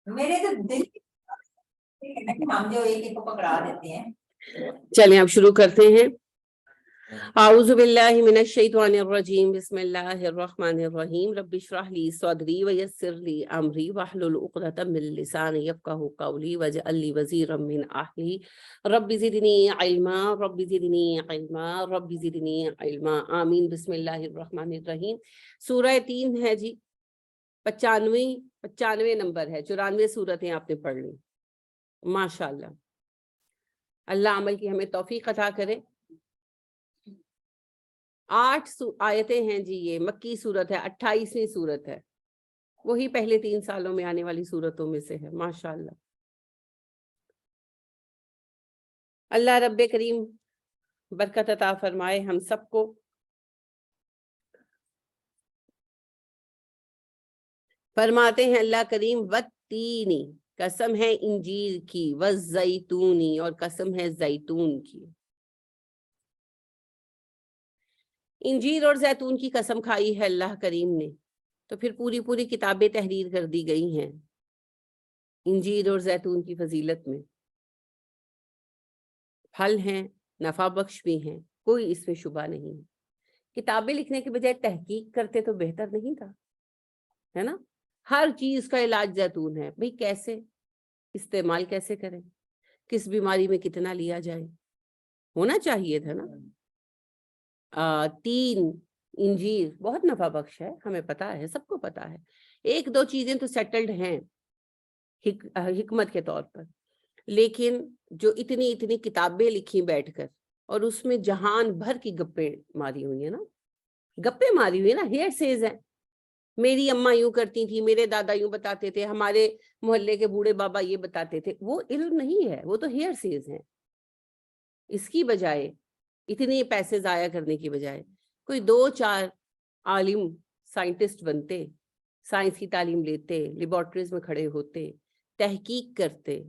میرے تو دل ہم جو ایک کو پکڑا دیتے ہیں. چلیں اب شروع کرتے ہیں. اعوذ باللہ من الشیطان الرجیم بسم اللہ الرحمن الرحیم رب اشرح لی صدری ویسر لی امری واحلل عقدۃ من لسانی یفقہوا قولی واجعل لی وزیرا من اہلی رب زدنی علما رب زدنی علما رب زدنی علما آمین. بسم اللہ الرحمن الرحیم. سورہ 3 ہے جی، 95 نمبر ہے. 94 سورتیں آپ نے پڑھ لی. ماشاءاللہ، اللہ عمل کی ہمیں توفیق عطا کرے. 8 آیتیں ہیں جی. یہ مکی صورت ہے، 28ویں صورت ہے. وہی پہلے 3 سالوں میں آنے والی صورتوں میں سے ہے. ماشاءاللہ، اللہ رب کریم برکت عطا فرمائے ہم سب کو. فرماتے ہیں اللہ کریم والتینی، قسم ہے انجیر کی، والزیتونی، اور قسم ہے زیتون کی. انجیر اور زیتون کی قسم کھائی ہے اللہ کریم نے، تو پھر پوری کتابیں تحریر کر دی گئی ہیں انجیر اور زیتون کی فضیلت میں. پھل ہیں، نفع بخش بھی ہیں، کوئی اس میں شبہ نہیں ہے. کتابیں لکھنے کے بجائے تحقیق کرتے تو بہتر نہیں تھا، ہے نا؟ ہر چیز کا علاج زیتون ہے. بھئی کیسے استعمال کیسے کریں، کس بیماری میں کتنا لیا جائے، ہونا چاہیے تھا نا. 3 انجیر بہت نفع بخش ہے، ہمیں پتا ہے، سب کو پتا ہے. 1-2 چیزیں تو سیٹلڈ ہیں حکمت کے طور پر، لیکن جو اتنی کتابیں لکھی بیٹھ کر، اور اس میں جہان بھر کی گپیں ماری ہوئی ہیں نا. گپیں ماری ہوئی ہیں نا، ہیئر سیز ہیں. میری اماں یوں کرتی تھی، میرے دادا یوں بتاتے تھے، ہمارے محلے کے بوڑھے بابا یہ بتاتے تھے. وہ علم نہیں ہے، وہ تو ہیئر سیز ہیں. اس کی بجائے، اتنے پیسے ضائع کرنے کی بجائے، کوئی 2-4 عالم سائنٹسٹ بنتے، سائنس کی تعلیم لیتے، لیبارٹریز میں کھڑے ہوتے، تحقیق کرتے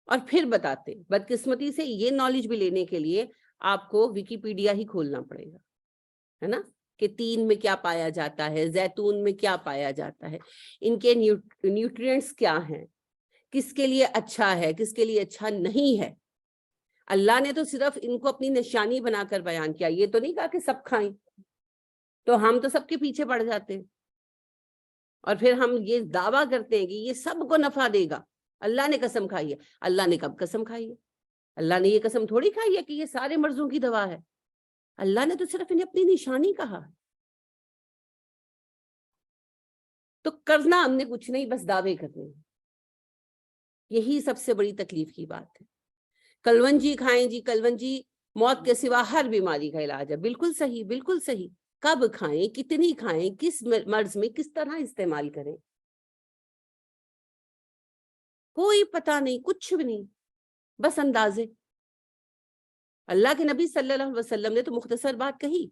اور پھر بتاتے. بدقسمتی سے یہ نالج بھی لینے کے لیے آپ کو ویکیپیڈیا ہی کھولنا پڑے گا، ہے نا، کہ 3 میں کیا پایا جاتا ہے، زیتون میں کیا پایا جاتا ہے، ان کے نیوٹرینٹس کیا ہیں، کس کے لیے اچھا ہے، کس کے لیے اچھا نہیں ہے. اللہ نے تو صرف ان کو اپنی نشانی بنا کر بیان کیا. یہ تو نہیں کہا کہ سب کھائیں، تو ہم تو سب کے پیچھے پڑ جاتے ہیں اور پھر ہم یہ دعویٰ کرتے ہیں کہ یہ سب کو نفع دے گا. اللہ نے قسم کھائی ہے. اللہ نے کب قسم کھائی ہے؟ اللہ نے یہ قسم تھوڑی کھائی ہے کہ یہ سارے مرضوں کی دوا ہے. اللہ نے تو صرف انہیں اپنی نشانی کہا. تو کرنا ہم نے کچھ نہیں، بس دعوے کرنے ہیں. یہی سب سے بڑی تکلیف کی بات ہے. کلونجی کھائیں جی، کلونجی موت کے سوا ہر بیماری کا علاج ہے. بالکل صحیح، بالکل صحیح. کب کھائیں، کتنی کھائیں، کس مرض میں کس طرح استعمال کریں، کوئی پتہ نہیں، کچھ بھی نہیں، بس اندازے. اللہ کے نبی صلی اللہ علیہ وسلم نے تو مختصر بات کہی.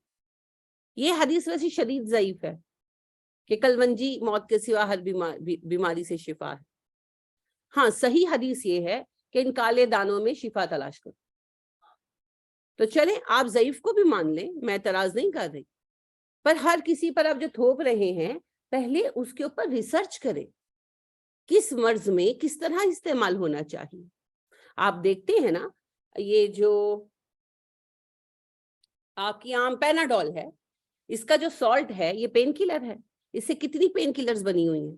یہ حدیث ویسے شدید ضعیف ہے کہ کلونجی موت کے سوا ہر بیماری سے شفا ہے. ہاں، صحیح حدیث یہ ہے کہ ان کالے دانوں میں شفا تلاش کرو. تو چلیں، آپ ضعیف کو بھی مان لیں، میں اعتراض نہیں کر رہی، پر ہر کسی پر آپ جو تھوپ رہے ہیں، پہلے اس کے اوپر ریسرچ کریں، کس مرض میں کس طرح استعمال ہونا چاہیے. آپ دیکھتے ہیں نا، یہ جو آپ کی عام پیناڈول ہے، اس کا جو سالٹ ہے یہ پین کلر ہے. اس سے کتنی پین کلرز بنی ہوئی ہیں.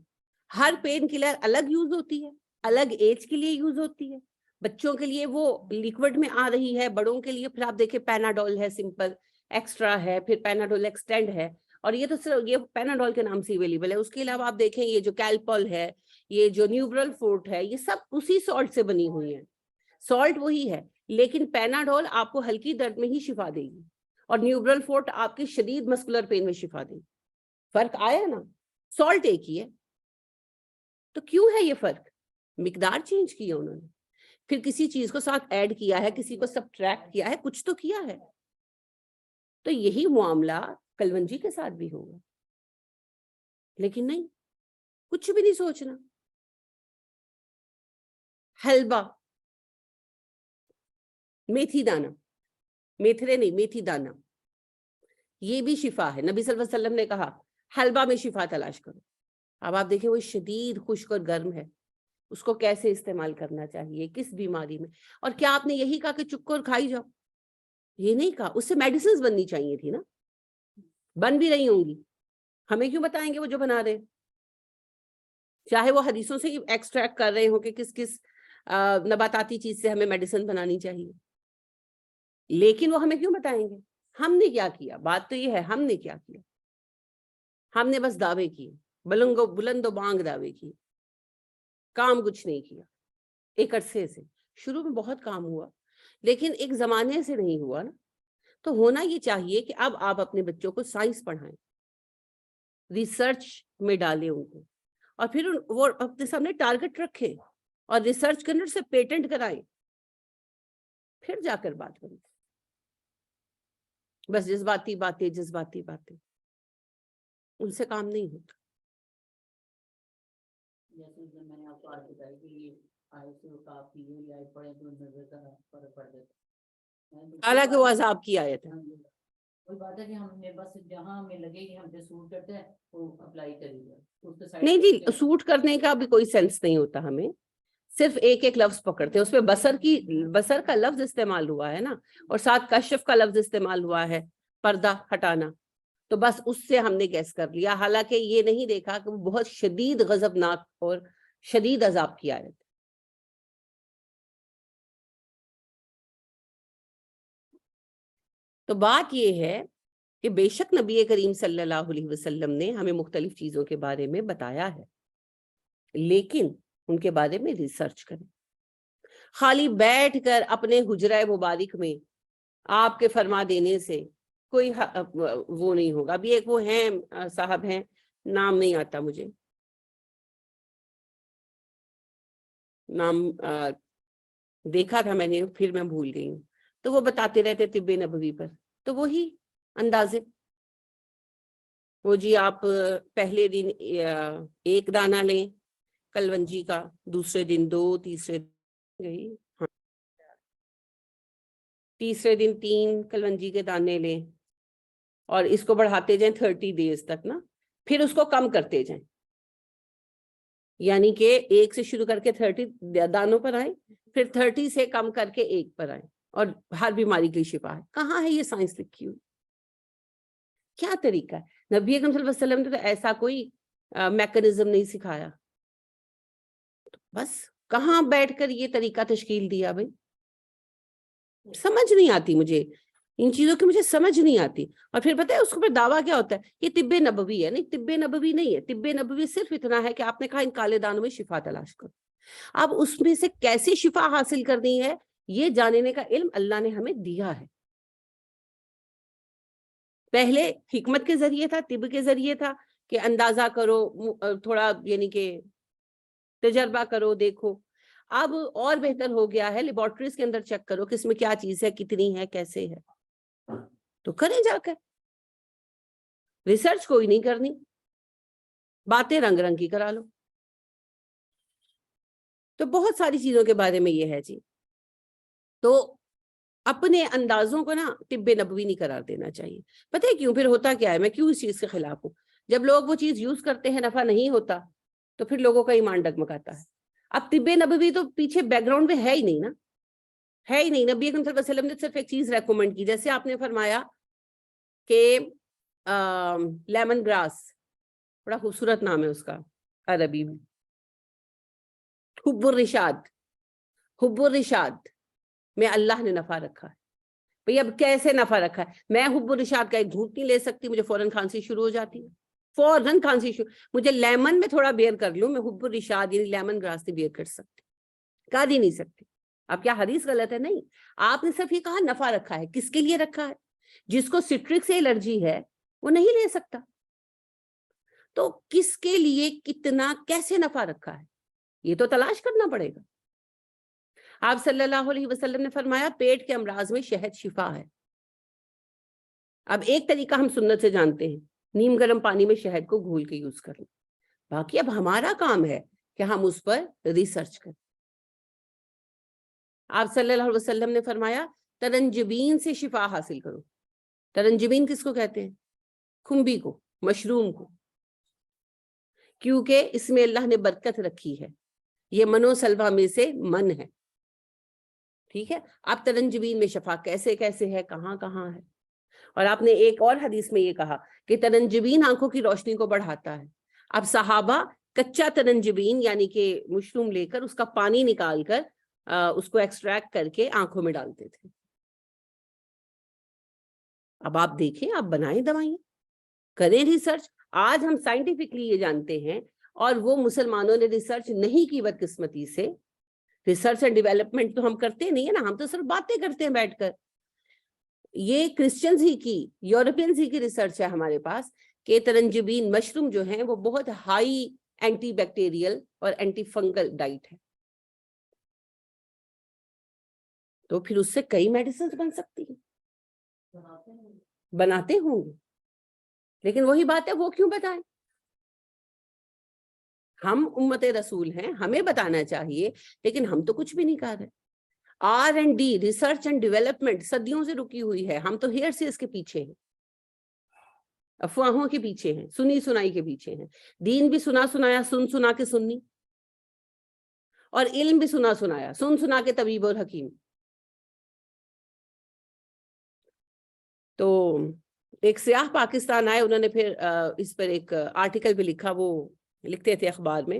ہر پین کلر الگ یوز ہوتی ہے، الگ ایج کے لیے یوز ہوتی ہے. بچوں کے لیے وہ لیکوڈ میں آ رہی ہے، بڑوں کے لیے پھر آپ دیکھیں پیناڈول ہے سمپل، ایکسٹرا ہے، پھر پیناڈول ایکسٹینڈ ہے. اور یہ تو صرف یہ پیناڈول کے نام سے اویلیبل ہے. اس کے علاوہ آپ دیکھیں یہ جو کیلپول ہے، یہ جو نیوبرل فورٹ ہے، یہ سب اسی سالٹ سے بنی ہوئی ہیں. سالٹ وہی ہے، لیکن پیناڈول آپ کو ہلکی درد میں ہی شفا دے گی، اور نیوبرل فورٹ آپ کی شدید مسکولر پین میں شفا دے گی. فرق آیا نا؟ سالٹ ایک ہی ہے. تو کیوں ہے یہ فرق؟ مقدار چینج کی ہے انہوں نے، پھر کسی چیز کو ساتھ ایڈ کیا ہے، کسی کو سبٹریکٹ کیا ہے، کچھ تو کیا ہے. تو یہی معاملہ کلونجی کے ساتھ بھی ہوگا. لیکن نہیں، کچھ بھی نہیں سوچنا. حلبہ، میتھی دانہ، میتھرے نہیں، میتھی دانہ، یہ بھی شفا ہے. نبی صلی اللہ علیہ وسلم نے کہا حلبہ میں شفا تلاش کرو. اب آپ دیکھیں وہ شدید خشک اور گرم ہے، اس کو کیسے استعمال کرنا چاہیے کس بیماری میں. اور کیا آپ نے یہی کہا کہ چکو اور کھائی جاؤ؟ یہ نہیں کہا. اس سے میڈیسنز بننی چاہیے تھی نا، بن بھی رہی ہوں گی. ہمیں کیوں بتائیں گے وہ جو بنا رہے، چاہے وہ حدیثوں سے ایکسٹریکٹ کر رہے ہوں کہ کس کس نباتاتی چیز سے ہمیں میڈیسن بنانی چاہیے، لیکن وہ ہمیں کیوں بتائیں گے؟ ہم نے کیا کیا؟ بات تو یہ ہے ہم نے کیا کیا. ہم نے بس دعوے کیے، بلند و بانگ دعوے کیے، کام کچھ نہیں کیا. ایک عرصے سے شروع میں بہت کام ہوا، لیکن ایک زمانے سے نہیں ہوا نا. تو ہونا یہ چاہیے کہ اب آپ اپنے بچوں کو سائنس پڑھائیں، ریسرچ میں ڈالیں ان کو، اور پھر وہ اپنے سامنے ٹارگٹ رکھیں اور ریسرچ کرنے سے پیٹنٹ کرائیں، پھر جا کر بات کریں. بس جذباتی باتیں ان سے کام نہیں ہوتا. جیسے میں نے آپ کو آج بتائی کہ یہ آیت سے کافی ہے، یہ آیت پڑھیں تو نظر کا فرق پڑ جاتا ہے. حالانکہ وہ عذاب کی آیت ہے. کوئی بات ہے کہ ہم نے بس جہاں ہمیں لگے کہ ہم پہ سوٹ کرتے ہیں وہ اپلائی کریے. نہیں جی، سوٹ کرنے کا بھی کوئی سینس نہیں ہوتا. ہمیں صرف ایک ایک لفظ پکڑتے ہیں، اس میں بصر کا لفظ استعمال ہوا ہے نا، اور ساتھ کشف کا لفظ استعمال ہوا ہے، پردہ ہٹانا. تو بس اس سے ہم نے گیس کر لیا، حالانکہ یہ نہیں دیکھا کہ وہ بہت شدید غضبناک اور شدید عذاب کی آیت. تو بات یہ ہے کہ بے شک نبی کریم صلی اللہ علیہ وسلم نے ہمیں مختلف چیزوں کے بارے میں بتایا ہے، لیکن ان کے بارے میں ریسرچ کریں. خالی بیٹھ کر اپنے حجرہ مبارک میں آپ کے فرما دینے سے کوئی وہ نہیں ہوگا. ابھی ایک وہ ہیں صاحب ہیں، نام نہیں آتا مجھے، نام دیکھا تھا میں نے پھر میں بھول گئی ہوں. تو وہ بتاتے رہتے طب نبوی پر، تو وہی اندازے، وہ جی آپ پہلے دن ایک دانہ لیں کلونجی کا، دوسرے دن 2، تیسرے دن تیسرے دن 3 کلونجی کے دانے لیں، اور اس کو بڑھاتے جائیں 30 days تک نا، پھر اس کو کم کرتے جائیں. یعنی کہ 1 سے شروع کر کے 30 دانوں پر آئیں، پھر 30 سے کم کر کے 1 پر آئیں، اور ہر بیماری کی شفا ہے. کہاں ہے یہ سائنس لکھی ہوئی؟ کیا طریقہ ہے؟ نبی اکرم صلی اللہ علیہ وسلم نے تو ایسا کوئی میکانزم نہیں سکھایا. بس کہاں بیٹھ کر یہ طریقہ تشکیل دیا بھائی؟ سمجھ نہیں آتی مجھے ان چیزوں کی، مجھے سمجھ نہیں آتی. اور پھر پتہ ہے اس کو دعویٰ کیا ہوتا ہے؟ یہ طب نبوی ہے. نہیں، طب نبوی نہیں ہے. طب نبوی صرف اتنا ہے کہ آپ نے کہا ان کالے دانوں میں شفا تلاش کرو. اب اس میں سے کیسے شفا حاصل کرنی ہے یہ جاننے کا علم اللہ نے ہمیں دیا ہے. پہلے حکمت کے ذریعے تھا، طب کے ذریعے تھا کہ اندازہ کرو، تھوڑا یعنی کہ تجربہ کرو، دیکھو. اب اور بہتر ہو گیا ہے، لیبارٹریز کے اندر چیک کرو کہ اس میں کیا چیز ہے، کتنی ہے، کیسے ہے. تو کریں جا کر. ریسرچ کوئی نہیں کرنی، باتیں رنگ رنگ کی کرا لو. تو بہت ساری چیزوں کے بارے میں یہ ہے جی. تو اپنے اندازوں کو نا طب نبوی نہیں قرار دینا چاہیے. پتہ ہے کیوں؟ پھر ہوتا کیا ہے، میں کیوں اس چیز کے خلاف ہوں. جب لوگ وہ چیز یوز کرتے ہیں نفع نہیں ہوتا تو پھر لوگوں کا ایمان ڈگمگاتا ہے. اب طب نبوی تو پیچھے بیک گراؤنڈ میں ہے ہی نہیں نا، ہے ہی نہیں. نبی اکرم صلی اللہ علیہ وسلم نے صرف ایک چیز ریکمنڈ کی، جیسے آپ نے فرمایا کہ لیمن گراس، بڑا خوبصورت نام ہے اس کا عربی میں، حب الرشاد. حب الرشاد میں اللہ نے نفع رکھا ہے. بھئی اب کیسے نفع رکھا ہے؟ میں حب الرشاد کا ایک گھونٹ نہیں لے سکتی، مجھے فوراً کھانسی شروع ہو جاتی ہے، فوراً کھانسی شروع. مجھے لیمن میں تھوڑا بیئر کر لوں، میں حب الرشاد یعنی لیمن گراس سے بیئر کر سکتی، کر ہی نہیں سکتی. اب کیا حدیث غلط ہے؟ نہیں، آپ نے صرف یہ کہا نفع رکھا ہے. کس کے لیے رکھا ہے؟ جس کو سٹرک سے الرجی ہے وہ نہیں لے سکتا. تو کس کے لیے، کتنا، کیسے نفع رکھا ہے، یہ تو تلاش کرنا پڑے گا. آپ صلی اللہ علیہ وسلم نے فرمایا پیٹ کے امراض میں شہد شفا ہے. اب ایک طریقہ ہم سنت سے جانتے ہیں، نیم گرم پانی میں شہد کو گھول کے یوز کرنا. باقی اب ہمارا کام ہے کہ ہم اس پر ریسرچ کریں. آپ صلی اللہ علیہ وسلم نے فرمایا ترنجبین سے شفا حاصل کرو. ترنجبین کس کو کہتے ہیں؟ کھمبی کو، مشروم کو. کیونکہ اس میں اللہ نے برکت رکھی ہے، یہ منو سلوا میں سے من ہے، ٹھیک ہے. اب ترنجبین میں شفا کیسے کیسے ہے، کہاں کہاں ہے. اور آپ نے ایک اور حدیث میں یہ کہا کہ ترنجبین آنکھوں کی روشنی کو بڑھاتا ہے. اب صحابہ کچا ترنجبین یعنی کہ مشروم لے کر اس کا پانی نکال کر اس کو ایکسٹریکٹ کر کے آنکھوں میں ڈالتے تھے. اب آپ دیکھیں، آپ بنائیں دوائیں، کریں ریسرچ. آج ہم سائنٹیفکلی یہ جانتے ہیں، اور وہ مسلمانوں نے ریسرچ نہیں کی بدقسمتی سے. ریسرچ اینڈ ڈیولپمنٹ تو ہم کرتے نہیں ہے نا، ہم تو صرف باتیں کرتے ہیں بیٹھ کر. یہ کرسچنز ہی کی، یورپینز ہی کی ریسرچ ہے ہمارے پاس کہ ترنجبین مشروم جو ہیں وہ بہت ہائی اینٹی بیکٹیریل اور اینٹی فنگل ڈائٹ ہے. تو پھر اس سے کئی میڈیسنز بن سکتی ہیں، بناتے ہوں گے. لیکن وہی بات ہے، وہ کیوں بتائیں؟ ہم امت رسول ہیں، ہمیں بتانا چاہیے، لیکن ہم تو کچھ بھی نہیں کر رہے. R&D ریسرچ اینڈ ڈیولپمنٹ صدیوں سے رکی ہوئی ہے. ہم تو ہیئر سے اس کے پیچھے ہیں، افواہوں کے پیچھے ہیں، سنی سنائی کے پیچھے ہیں. دین بھی سنا سنایا، سن سنا کے سننی، اور علم بھی سنا سنایا، سن سنا کے طبیب اور حکیم. تو ایک سیاح پاکستان آئے، انہوں نے پھر اس پر ایک آرٹیکل بھی لکھا. وہ لکھتے تھے اخبار میں،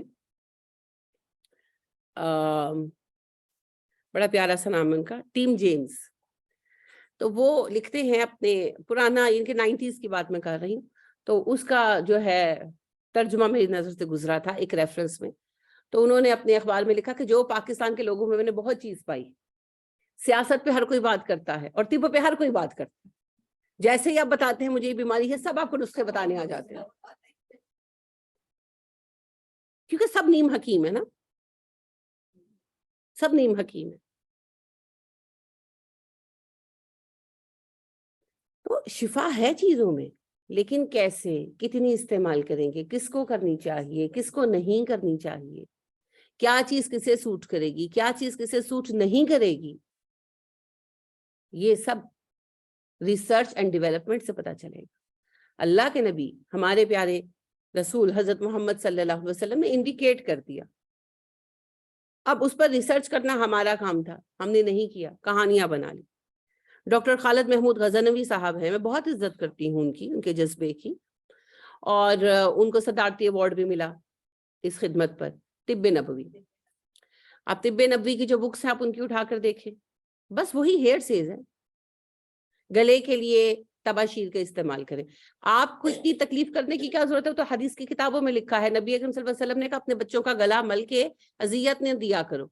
بڑا پیارا سا نام ہے ان کا، ٹیم جیمز. تو وہ لکھتے ہیں اپنے پرانا، ان کے 90s کی بات میں کر رہی ہوں، تو اس کا جو ہے ترجمہ میری نظر سے گزرا تھا ایک ریفرنس میں. تو انہوں نے اپنے اخبار میں لکھا کہ جو پاکستان کے لوگوں میں نے بہت چیز پائی، سیاست پہ ہر کوئی بات کرتا ہے اور طب پہ ہر کوئی بات کرتا ہے. جیسے ہی آپ بتاتے ہیں مجھے یہ بیماری ہے، سب آپ کو نسخے بتانے آ جاتے ہیں، کیونکہ سب نیم حکیم ہے نا، سب نیم حکیم ہے. تو شفا ہے چیزوں میں، لیکن کیسے، کتنی استعمال کریں گے، کس کو کرنی چاہیے، کس کو نہیں کرنی چاہیے، کیا چیز کسے سوٹ کرے گی، کیا چیز کسے سوٹ نہیں کرے گی، یہ سب ریسرچ اینڈ ڈیولپمنٹ سے پتا چلے گا. اللہ کے نبی ہمارے پیارے رسول حضرت محمد صلی اللہ علیہ وسلم نے انڈیکیٹ کر دیا. اب اس پر ریسرچ کرنا ہمارا کام تھا، ہم نے نہیں کیا، کہانیاں بنا لی. ڈاکٹر خالد محمود غزنوی صاحب ہیں، میں بہت عزت کرتی ہوں ان کی، ان کے جذبے کی، اور ان کو صدارتی ایوارڈ بھی ملا اس خدمت پر. طب نبوی، آپ طب نبوی کی جو بکس ہیں آپ ان کی اٹھا کر دیکھیں، بس وہی ہیئر سیز ہے. گلے کے لیے تباشیر کا استعمال کریں. آپ کو اتنی تکلیف کرنے کی کیا ضرورت ہے؟ تو حدیث کی کتابوں میں لکھا ہے، نبی اکرم صلی اللہ علیہ وسلم نے کہا اپنے بچوں کا گلا مل کے اذیت نہ دیا کرو،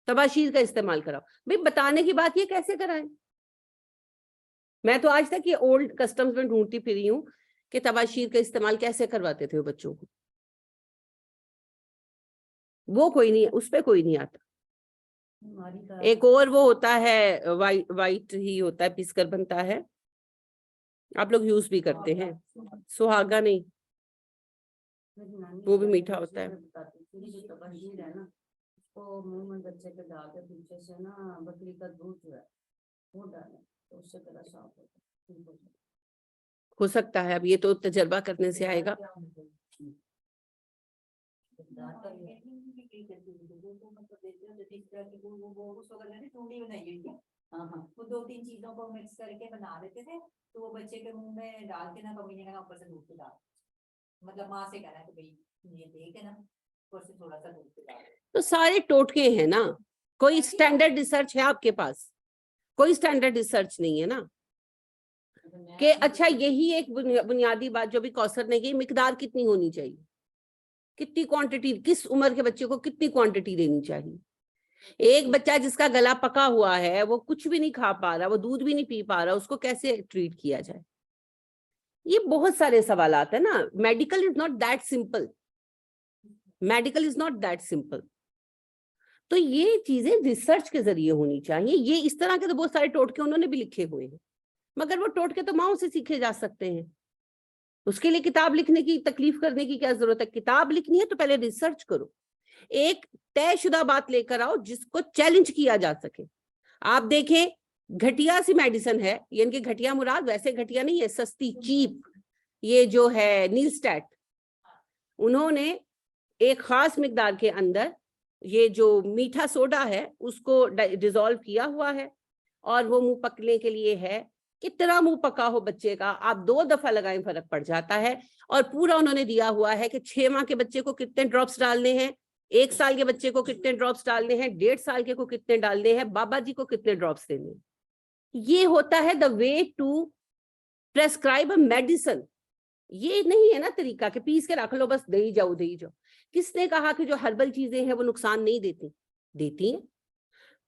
تباشیر کا استعمال کراؤ. بھئی بتانے کی بات یہ کیسے کرائیں؟ میں تو آج تک یہ اولڈ کسٹمز میں ڈھونڈتی پھری ہوں کہ تباشیر کا استعمال کیسے کرواتے تھے وہ بچوں کو. وہ کوئی نہیں، اس پہ کوئی نہیں آتا. ایک اور وہ ہوتا ہے وائٹ ہی ہوتا ہے، پیس کر بنتا ہے، آپ لوگ یوز بھی کرتے ہیں، سہاگا نہیں، وہ بھی میٹھا ہوتا ہے. بچے کے ڈال کے پیچھے سے نا بکری کا دودھ جو ہے وہ ڈالیں تو اس سے گلا صاف ہوتا ہے. ہو سکتا ہے، اب یہ تو تجربہ کرنے سے آئے گا. وہ 2-3 چیزوں کو مکس کر کے بنا دیتے تھے، تو وہ بچے کے منہ میں ڈال کے نا کبھی نہیں کہنا اوپر سے دودھ ڈال، مطلب ماں سے کہنا کہ بھائی یہ دیکھ ہے نا اوپر سے تھوڑا سا دودھ ڈال. تو سارے ٹوٹکے ہیں نا، کوئی اسٹینڈرڈ ریسرچ ہے آپ کے پاس؟ کوئی اسٹینڈرڈ ریسرچ نہیں ہے نا. کہ اچھا یہی ایک بنیادی بات جو بھی کوثر نے کی، مقدار کتنی ہونی چاہیے، کتنی کوانٹٹی، کس عمر کے بچے کو کتنی کوانٹٹی دینی چاہیے. ایک بچہ جس کا گلا پکا ہوا ہے، وہ کچھ بھی نہیں کھا پا رہا، وہ دودھ بھی نہیں پی پا رہا، اس کو کیسے ٹریٹ کیا جائے؟ یہ بہت سارے سوالات ہیں نا. Medical is not that simple, medical is not that simple. تو یہ چیزیں ریسرچ کے ذریعے ہونی چاہیے. یہ اس طرح کے تو بہت سارے ٹوٹکے انہوں نے بھی لکھے ہوئے ہیں، مگر وہ ٹوٹکے تو ماؤں سے سیکھے جا سکتے ہیں. اس کے لیے کتاب لکھنے کی تکلیف کرنے کی کیا ضرورت ہے؟ کتاب لکھنی ہے تو پہلے ریسرچ کرو، ایک طے شدہ بات لے کر آؤ جس کو چیلنج کیا جا سکے. آپ دیکھیں گھٹیا سی میڈیسن ہے، یعنی کہ گھٹیا مراد ویسے گھٹیا نہیں ہے، سستی چیپ، یہ جو ہے نیلسٹیٹ، انہوں نے ایک خاص مقدار کے اندر یہ جو میٹھا سوڈا ہے اس کو ڈیزولو کیا ہوا ہے اور وہ منہ پکنے کے لیے ہے. کتنا منہ پکا ہو بچے کا, آپ 2 دفعہ لگائیں فرق پڑ جاتا ہے. اور پورا انہوں نے دیا ہوا ہے کہ 6 ماہ کے بچے کو کتنے ڈراپس ڈالنے ہیں, 1 سال کے بچے کو کتنے ڈراپس ڈالنے ہیں, 1.5 سال کے کو کتنے ڈالنے ہیں, بابا جی کو کتنے ڈراپس دینے ہیں. یہ ہوتا ہے the way to prescribe a medicine. یہ نہیں ہے نا طریقہ کہ پیس کے رکھ لو بس دے ہی جاؤ دے ہی جاؤ. کس نے کہا کہ جو ہربل چیزیں ہیں وہ نقصان نہیں دیتی؟ دیتی ہیں.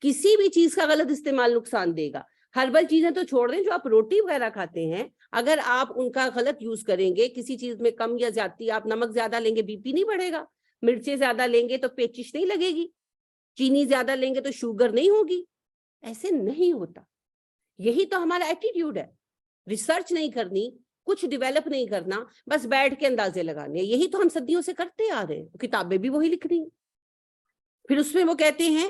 کسی بھی چیز کا غلط استعمال نقصان دے گا. ہربل چیزیں تو چھوڑ دیں, جو آپ روٹی وغیرہ کھاتے ہیں اگر آپ ان کا غلط یوز کریں گے, کسی چیز میں کم یا زیادتی, آپ نمک زیادہ لیں گے بی پی نہیں بڑھے گا, مرچیں زیادہ لیں گے تو پیچش نہیں لگے گی, چینی زیادہ لیں گے تو شوگر نہیں ہوگی. ایسے نہیں ہوتا. یہی تو ہمارا ایٹیٹیوڈ ہے. ریسرچ نہیں کرنی, کچھ ڈیولپ نہیں کرنا, بس بیٹھ کے اندازے لگانے. یہی تو ہم صدیوں سے کرتے آ رہے ہیں, کتابیں بھی وہی لکھ رہی ہیں. پھر اس میں وہ کہتے ہیں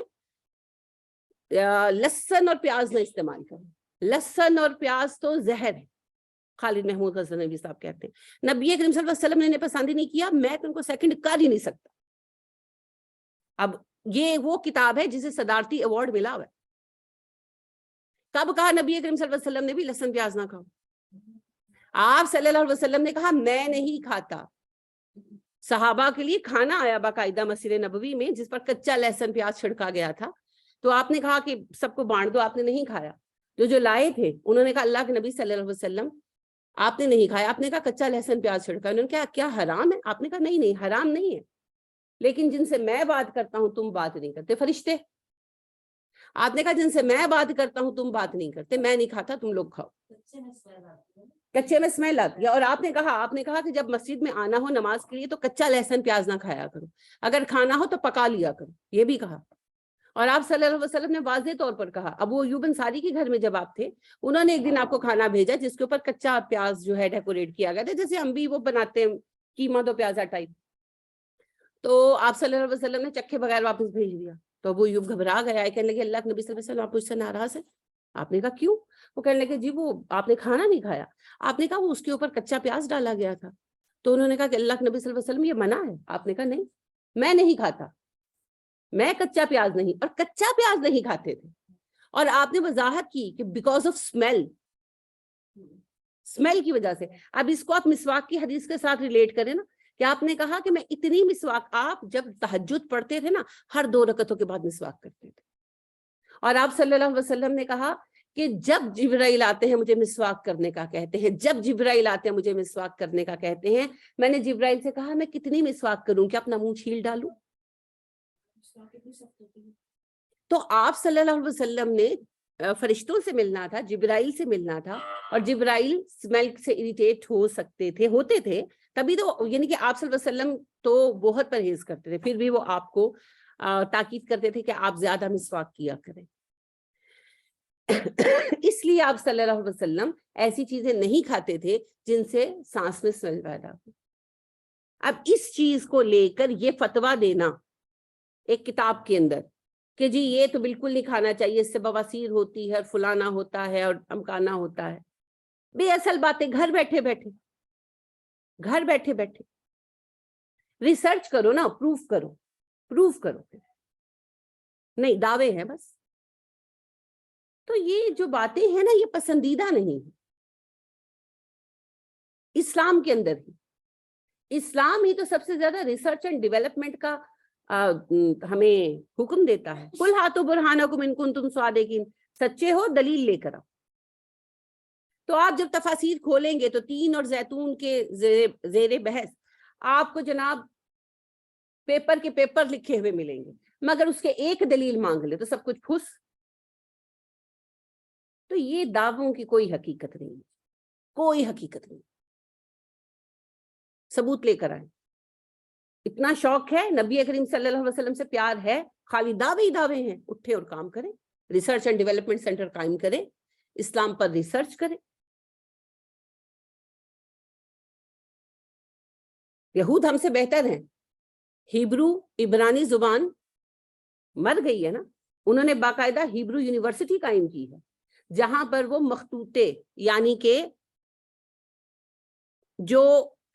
لہسن اور پیاز نہ استعمال کریں. لہسن اور پیاز تو زہر ہے. خالد محمود غزنوی صاحب کہتے ہیں نبی کریم صلی اللہ علیہ وسلم نے پسند ہی نہیں کیا, میں تو ان کو سیکنڈ کر ہی نہیں سکتا. اب یہ وہ کتاب ہے جسے صدارتی ایوارڈ ملا ہوا ہے. کب کہا نبی کریم صلی اللہ علیہ وسلم نے بھی لہسن پیاز نہ کھاؤ؟ آپ صلی اللہ علیہ وسلم نے کہا میں نہیں کھاتا. صحابہ کے لیے کھانا آیا باقاعدہ مسجد نبوی میں جس پر کچا لہسن پیاز چھڑکا گیا تھا, تو آپ نے کہا کہ سب کو بانٹ دو. آپ نے نہیں کھایا. جو لائے تھے انہوں نے کہا اللہ کے نبی صلی اللہ علیہ وسلم آپ نے نہیں کھایا. آپ نے کہا کچا لہسن پیاز چھڑکا. انہوں نے کہا کیا حرام ہے؟ آپ نے کہا نہیں نہیں حرام نہیں ہے, لیکن جن سے میں بات کرتا ہوں تم بات نہیں کرتے. فرشتے. آپ نے کہا جن سے میں بات کرتا ہوں تم بات نہیں کرتے, میں نہیں کھاتا, تم لوگ کھاؤ. کچے میں اسمیل آتی ہے. اور آپ نے کہا کہ جب مسجد میں آنا ہو نماز کے لیے تو کچا لہسن پیاز نہ کھایا کرو, اگر کھانا ہو تو پکا لیا کرو. یہ بھی کہا. اور آپ صلی اللہ علیہ وسلم نے واضح طور پر کہا, ابو ایوب انصاری کے گھر میں جب آپ تھے انہوں نے ایک دن آپ کو کھانا بھیجا جس کے اوپر کچا پیاز جو ہے ڈیکوریٹ کیا گیا تھا, جیسے ہم بھی وہ بناتے ہیں قیمہ دو پیازا ٹائپ. تو آپ صلی اللہ علیہ وسلم نے چکھے بغیر واپس بھیج دیا. تو ابو ایوب گھبرا گیا, کہنے لگے اللہ کے نبی صلی اللہ علیہ وسلم آپ مجھ سے ناراض ہیں؟ آپ نے کہا کیوں؟ وہ کہنے لگے جی وہ آپ نے کھانا نہیں کھایا. آپ نے کہا وہ اس کے اوپر کچا پیاز ڈالا گیا تھا. تو انہوں نے کہا کہ اللہ کے نبی صلی اللہ علیہ وسلم یہ منع ہے. آپ نے کہا نہیں میں نہیں کھاتا, میں کچا پیاز نہیں, اور کچا پیاز نہیں کھاتے تھے. اور آپ نے وضاحت کی کہ بیکاز آف اسمیل کی وجہ سے. اب اس کو آپ مسواک کی حدیث کے ساتھ ریلیٹ کریں نا, کہ آپ نے کہا کہ میں اتنی مسواک, آپ جب تہجد پڑھتے تھے نا ہر 2 رکعتوں کے بعد مسواک کرتے تھے. اور آپ صلی اللہ علیہ وسلم نے کہا کہ جب جبرائیل آتے ہیں مجھے مسواک کرنے کا کہتے ہیں, جب جبرائیل آتے ہیں مجھے مسواک کرنے کا کہتے ہیں. میں نے جبرائیل سے کہا میں کتنی مسواک کروں, کیا اپنا منہ چھیل ڈالوں؟ تو آپ صلی اللہ علیہ وسلم نے فرشتوں سے ملنا تھا, جبرائیل سے ملنا تھا, اور جبرائیل اسمیل سے اریٹیٹ ہوتے تھے تبھی تو, یعنی کہ آپ صلی اللہ علیہ وسلم تو بہت پرہیز کرتے تھے, پھر بھی وہ آپ کو تاکید کرتے تھے کہ آپ زیادہ مسواک کیا کریں. اس لیے آپ صلی اللہ علیہ وسلم ایسی چیزیں نہیں کھاتے تھے جن سے سانس میں اسمیل پیدا ہو. اب اس چیز کو لے کر یہ فتویٰ دینا ایک کتاب کے اندر کہ جی یہ تو بالکل نہیں کھانا چاہیے, اس سے بواسیر ہوتی ہے اور فلانا ہوتا ہے اور امکانہ ہوتا ہے, بے اصل باتیں. گھر بیٹھے بیٹھے ریسرچ کرو نا, پروف کرو. نہیں دعوے ہیں بس. تو یہ جو باتیں ہیں نا یہ پسندیدہ نہیں ہے اسلام کے اندر ہی. اسلام ہی تو سب سے زیادہ ریسرچ اینڈ ڈیولپمنٹ کا ہمیں حکم دیتا ہے. قل ہاتوا برہانکم ان کنتم صادقین, سچے ہو دلیل لے کر آؤ. تو آپ جب تفاسیر کھولیں گے تو تین اور زیتون کے زیر بحث آپ کو جناب پیپر کے پیپر لکھے ہوئے ملیں گے, مگر اس کے ایک دلیل مانگ لے تو سب کچھ پھس. تو یہ دعووں کی کوئی حقیقت نہیں, کوئی حقیقت نہیں. ثبوت لے کر آئیں. اتنا شوق ہے, نبی کریم صلی اللہ علیہ وسلم سے پیار ہے, خالی دعوے ہیں. اٹھے اور کام کریں, ریسرچ اینڈ ڈیولپمنٹ سینٹر قائم کریں, اسلام پر ریسرچ کریں. یہود ہم سے بہتر ہیں. ہیبرو عبرانی زبان مر گئی ہے نا, انہوں نے باقاعدہ ہیبرو یونیورسٹی قائم کی ہے جہاں پر وہ مخطوطے یعنی کہ جو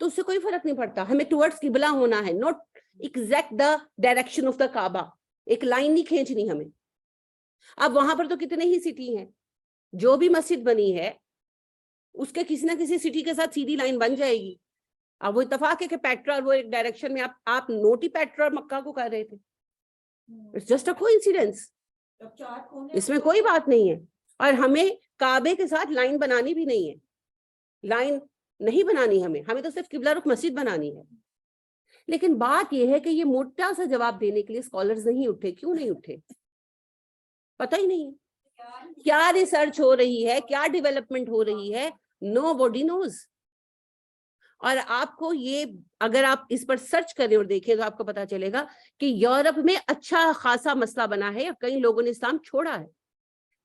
تو اس سے کوئی فرق نہیں پڑتا. ہمیں ٹورڈز قبلہ ہونا ہے, not exact the direction of the Kaaba. ایک لائن نہیں کھینچنی ہمیں. اب وہاں پر تو کتنے ہی سٹی ہیں, جو بھی مسجد بنی ہے اس کے کسی نہ کسی سٹی کے ساتھ سیدھی لائن بن جائے گی. اب وہ اتفاق ہے کہ پیٹرا اور وہ ایک ڈائریکشن میں آپ نوٹ ہی پیٹرا اور مکہ کو کر رہے تھے. اٹس جسٹ اے کوئنسیڈنس, اس میں کوئی بات نہیں ہے. اور ہمیں کعبے کے ساتھ لائن بنانی بھی نہیں ہے, لائن نہیں بنانی ہمیں تو صرف قبلہ رخ مسجد بنانی ہے. لیکن بات یہ ہے کہ یہ موٹا سا جواب دینے کے لیے اسکالرز نہیں اٹھے. کیوں نہیں اٹھے؟ پتہ ہی نہیں ہے کیا ریسرچ ہو رہی ہے, کیا ڈیولپمنٹ ہو رہی ہے, نو باڈی نوز. اور آپ کو یہ, اگر آپ اس پر سرچ کریں اور دیکھیں تو آپ کو پتا چلے گا کہ یورپ میں اچھا خاصا مسئلہ بنا ہے اور کئی لوگوں نے اسلام چھوڑا ہے.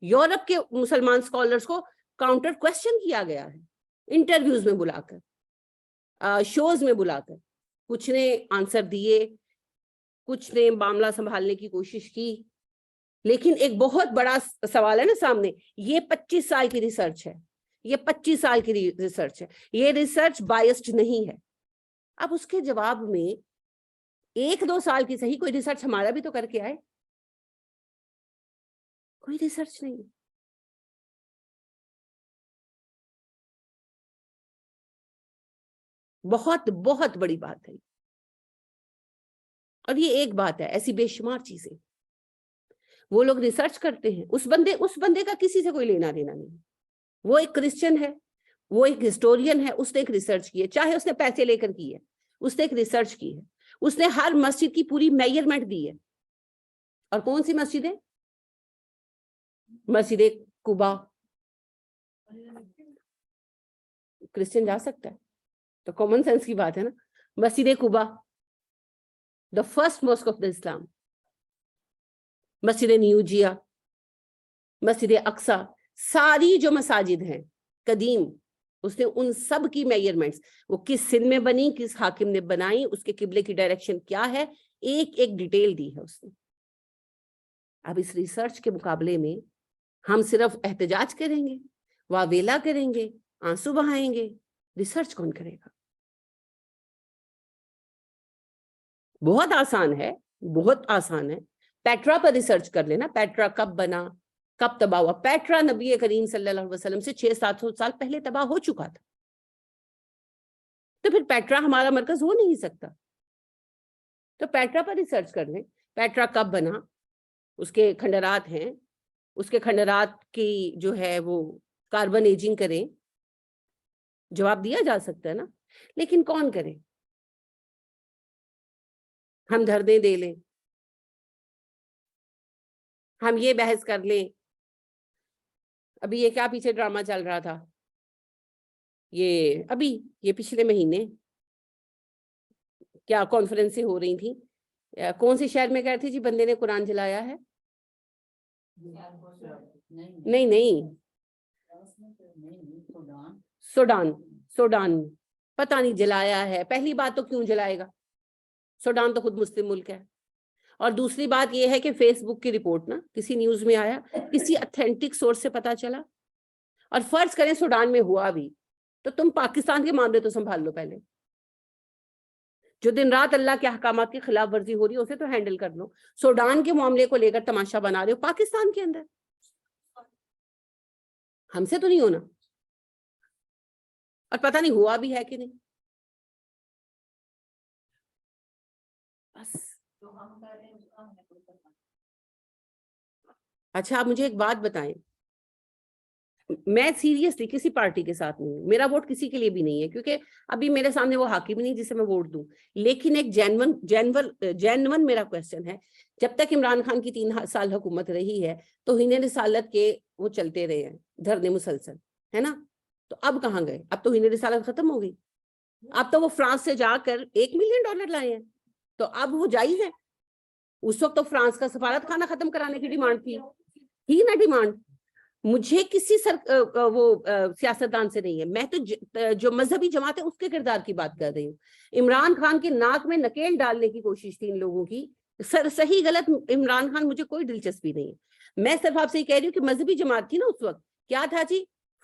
یورپ کے مسلمان اسکالرز کو کاؤنٹر کوسچن کیا گیا ہے, انٹرویوز میں بلا کر, شوز میں بلا کر. کچھ نے آنسر دیے, کچھ نے معاملہ سنبھالنے کی کوشش کی. لیکن ایک بہت بڑا سوال ہے نا سامنے, یہ 25 سال کی ریسرچ ہے, یہ 25 سال کی ریسرچ ہے, یہ ریسرچ بائسڈ نہیں ہے. اب اس کے جواب میں 1-2 سال کی صحیح کوئی ریسرچ ہمارا بھی تو کر کے آئے. کوئی ریسرچ نہیں. بہت بہت بڑی بات ہے. اور یہ ایک بات ہے, ایسی بے شمار چیزیں وہ لوگ ریسرچ کرتے ہیں. اس بندے کا کسی سے کوئی لینا دینا نہیں. وہ ایک کرسچن ہے, وہ ایک ہسٹورین ہے, اس نے ایک ریسرچ کی ہے, چاہے اس نے پیسے لے کر کی ہے, اس نے ایک ریسرچ کی ہے. اس نے ہر مسجد کی پوری میجرمنٹ دی ہے. اور کون سی مسجد ہے؟ مسجد قباء. کرسچن جا سکتا ہے تو کامن سینس کی بات ہے نا. مسجد Quba, the first mosque of the Islam. مسجد نیوجیا, مسجد اقصی, ساری جو مساجد ہیں قدیم, اس نے ان سب کی میجرمنٹس, وہ کس سن میں بنی, کس حاکم نے بنائی, اس کے قبلے کی ڈائریکشن کیا ہے, ایک ایک ڈیٹیل دی ہے اس نے. اب اس ریسرچ کے مقابلے میں ہم صرف احتجاج کریں گے, واویلا کریں گے, آنسو بہائیں گے. ریسرچ کون کرے گا؟ بہت آسان ہے, بہت آسان ہے. پیٹرا پر ریسرچ کر لینا, پیٹرا کب بنا, کب تباہ ہوا. پیٹرا نبی کریم صلی اللہ علیہ وسلم سے 600-700 سال پہلے تباہ ہو چکا تھا. تو پھر پیٹرا ہمارا مرکز ہو نہیں سکتا. تو پیٹرا پر ریسرچ کر لیں, پیٹرا کب بنا, اس کے کھنڈرات ہیں, اس کے کھنڈرات کی جو ہے وہ کاربن ایجنگ کریں. جواب دیا جا سکتا ہے نا, لیکن کون کرے؟ ہم دھرنے دے لیں, ہم یہ بحث کر لیں. ابھی یہ کیا پیچھے ڈرامہ چل رہا تھا, یہ پچھلے مہینے کیا کانفرنسیں ہو رہی تھیں, کون سے شہر میں گئے تھے جی بندے نے قرآن جلایا ہے؟ نہیں, سوڈان پتہ نہیں جلایا ہے. پہلی بات تو کیوں جلائے گا, سوڈان تو خود مسلم ملک ہے. اور دوسری بات یہ ہے کہ فیس بک کی رپورٹ نا, کسی نیوز میں آیا, کسی اتھینٹک سورس سے پتا چلا. اور فرض کریں سوڈان میں ہوا بھی, تو تم پاکستان کے معاملے تو سنبھال لو پہلے. جو دن رات اللہ کے احکامات کی خلاف ورزی ہو رہی ہے اسے تو ہینڈل کر لو. سوڈان کے معاملے کو لے کر تماشا بنا رہے ہو پاکستان کے اندر. ہم سے تو نہیں ہونا, اور پتہ نہیں ہوا بھی ہے کہ نہیں. بس. اچھا آپ مجھے ایک بات بتائیں, میں سیریسلی کسی پارٹی کے ساتھ نہیں ہوں, میرا ووٹ کسی کے لیے بھی نہیں ہے, کیونکہ ابھی میرے سامنے وہ حاکم نہیں جسے میں ووٹ دوں. لیکن ایک جینون میرا کوشچن ہے, جب تک عمران خان کی 3 سال حکومت رہی ہے توہین رسالت کے وہ چلتے رہے ہیں دھرنے مسلسل, ہے نا. تو اب کہاں گئے؟ اب توہین رسالت ختم ہو گئی. اب تو وہ فرانس سے جا کر $1 ملین لائے ہیں, تو اب وہ جائز ہے. اس وقت تو فرانس کا سفارت خانہ ختم کرانے کی ڈیمانڈ تھی نا ڈیمانڈ. مجھے کسی وہ سیاستدان سے نہیں ہے, میں تو جو مذہبی جماعت ہے اس کے کردار کی بات کر رہی ہوں. عمران خان کے ناک میں نکیل ڈالنے کی کوشش تھی ان لوگوں کی. صحیح غلط عمران خان مجھے کوئی دلچسپی نہیں ہے. میں صرف آپ سے یہ کہہ رہی ہوں کہ مذہبی جماعت تھی نا اس وقت, کیا تھا جی,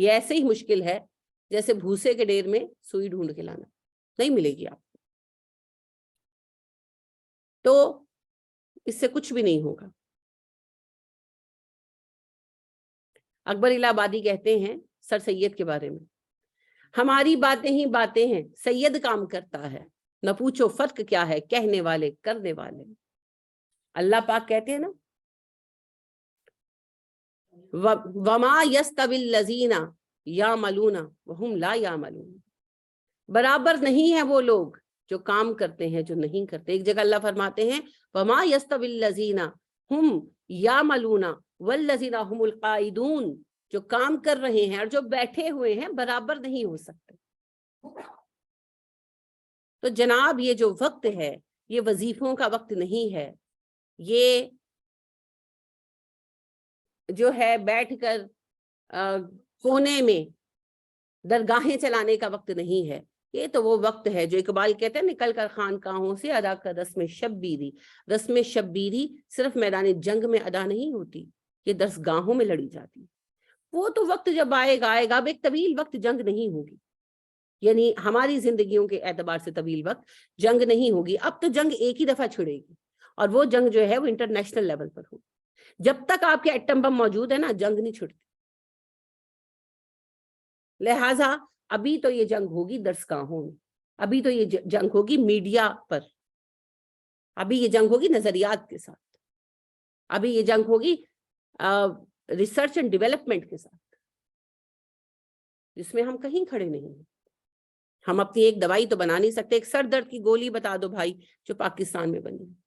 یہ ایسے ہی مشکل ہے جیسے بھوسے کے ڈھیر میں سوئی ڈھونڈ کے لانا، نہیں ملے گی آپ کو، تو اس سے کچھ بھی نہیں ہوگا۔ اکبر الہ آبادی کہتے ہیں سر سید کے بارے میں، ہماری باتیں ہی باتیں ہیں، سید کام کرتا ہے، نہ پوچھو فرق کیا ہے، کہنے والے کرنے والے۔ اللہ پاک کہتے ہیں نا وما یستوی الذین یعملون وہم لا یعملون، برابر نہیں ہے وہ لوگ جو کام کرتے ہیں جو نہیں کرتے۔ ایک جگہ اللہ فرماتے ہیں وما یستوی الذین ہم یعملون والذین هم القاعدون، جو کام کر رہے ہیں اور جو بیٹھے ہوئے ہیں برابر نہیں ہو سکتے۔ تو جناب یہ جو وقت ہے یہ وظیفوں کا وقت نہیں ہے، یہ جو ہے بیٹھ کر کونے میں درگاہیں چلانے کا وقت نہیں ہے، یہ تو وہ وقت ہے جو اقبال کہتے ہیں نکل کر خانقاہوں سے ادا کر رسم شبیری۔ رسم شبیری صرف میدان جنگ میں ادا نہیں ہوتی، یہ درسگاہوں میں لڑی جاتی۔ وہ تو وقت جب آئے گا اب ایک طویل وقت جنگ نہیں ہوگی، یعنی ہماری زندگیوں کے اعتبار سے طویل وقت جنگ نہیں ہوگی۔ اب تو جنگ ایک ہی دفعہ چھڑے گی، اور وہ جنگ جو ہے وہ انٹرنیشنل لیول پر ہوگی۔ جب تک آپ کے ایٹم بم موجود ہے نا، جنگ نہیں چھڑتی۔ لہٰذا ابھی تو یہ جنگ ہوگی درسگاہوں میں، ابھی تو یہ جنگ ہوگی میڈیا پر، ابھی یہ جنگ ہوگی نظریات کے ساتھ، ابھی یہ جنگ ہوگی ریسرچ اینڈ ڈیولپمنٹ کے ساتھ، جس میں ہم کہیں کھڑے نہیں ہیں۔ ہم اپنی ایک دوائی تو بنا نہیں سکتے، ایک سر درد کی گولی بتا دو بھائی جو پاکستان میں بنی ہے۔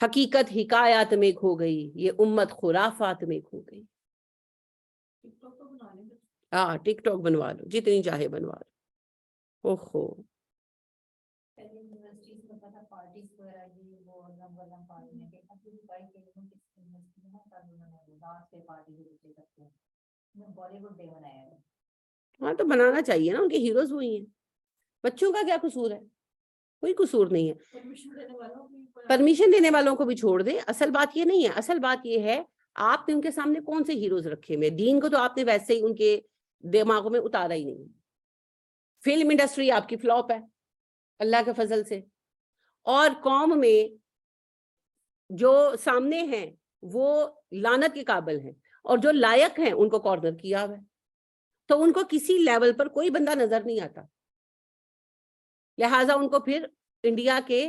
حقیقت حکایات میں کھو گئی، یہ امت خرافات میں کھو گئی۔ ٹک ٹاک تو بنا لیں گے۔ ہاں ٹک ٹاک بنوا لو، جتنی چاہے بنوا لو۔ اوہو پہلے یونیورسٹیز میں پتہ پارٹیز وغیرہ یہ وہ نمبر پارٹی میں کہ ابھی بائی کے لوگوں کی یونیورسٹی میں تب انہوں نے ڈانس کے پارٹی جو بچے کرتے ہیں بالی ووڈ ڈے منایا ہے۔ ہاں تو بنانا چاہیے نا، ان کے ہیروز وہی ہیں، بچوں کا کیا قصور ہے؟ کوئی قصور نہیں ہے۔ پرمیشن دینے والوں کی پرمیشن دینے والوں کو بھی چھوڑ دیں، اصل بات یہ نہیں ہے، اصل بات یہ ہے آپ نے ان کے سامنے کون سے ہیروز رکھے ہوئے۔ دین کو تو آپ نے ویسے ہی ان کے دماغوں میں اتارا ہی نہیں۔ فلم انڈسٹری آپ کی فلاپ ہے اللہ کے فضل سے، اور قوم میں جو سامنے ہیں وہ لعنت کے قابل ہیں، اور جو لائق ہیں ان کو کارنر کیا ہوا ہے، تو ان کو کسی لیول پر کوئی بندہ نظر نہیں آتا۔ لہٰذا ان کو پھر انڈیا کے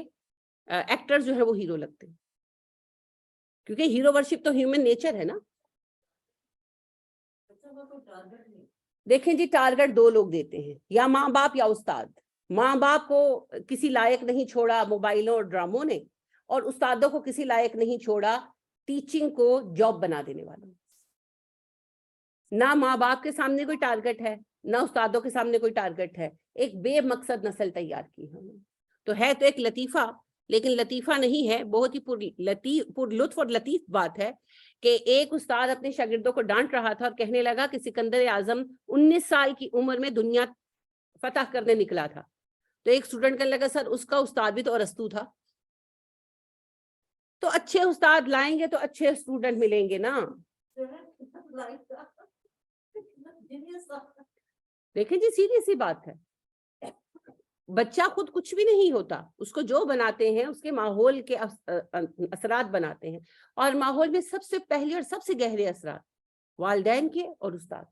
ایکٹر جو ہے وہ ہیرو لگتے ہیں، کیونکہ ہیرو ورشپ تو ہیومن نیچر ہے نا۔ دیکھیں جی ٹارگٹ دو لوگ دیتے ہیں، یا ماں باپ یا استاد۔ ماں باپ کو کسی لائق نہیں چھوڑا موبائلوں اور ڈراموں نے، اور استادوں کو کسی لائق نہیں چھوڑا ٹیچنگ کو جاب بنا دینے والوں۔ نہ ماں باپ کے سامنے کوئی ٹارگٹ ہے، نہ استادوں کے سامنے کوئی ٹارگٹ ہے، ایک بے مقصد نسل تیار کی ہم نے۔ تو ہے تو ایک لطیفہ، لیکن لطیفہ نہیں ہے، بہت ہی پر لطف اور لطیف بات ہے کہ ایک استاد اپنے شاگردوں کو ڈانٹ رہا تھا اور کہنے لگا کہ سکندر اعظم 19 سال کی عمر میں دنیا فتح کرنے نکلا تھا۔ تو ایک اسٹوڈنٹ کہنے لگا سر اس کا استاد بھی تو ارسطو تھا۔ تو اچھے استاد لائیں گے تو اچھے اسٹوڈنٹ ملیں گے نا۔ دیکھیں جی سیدھی سی بات ہے، بچہ خود کچھ بھی نہیں ہوتا، اس کو جو بناتے ہیں اس کے ماحول کے اثرات بناتے ہیں، اور ماحول میں سب سے پہلے اور سب سے گہرے اثرات والدین کے اور استاد۔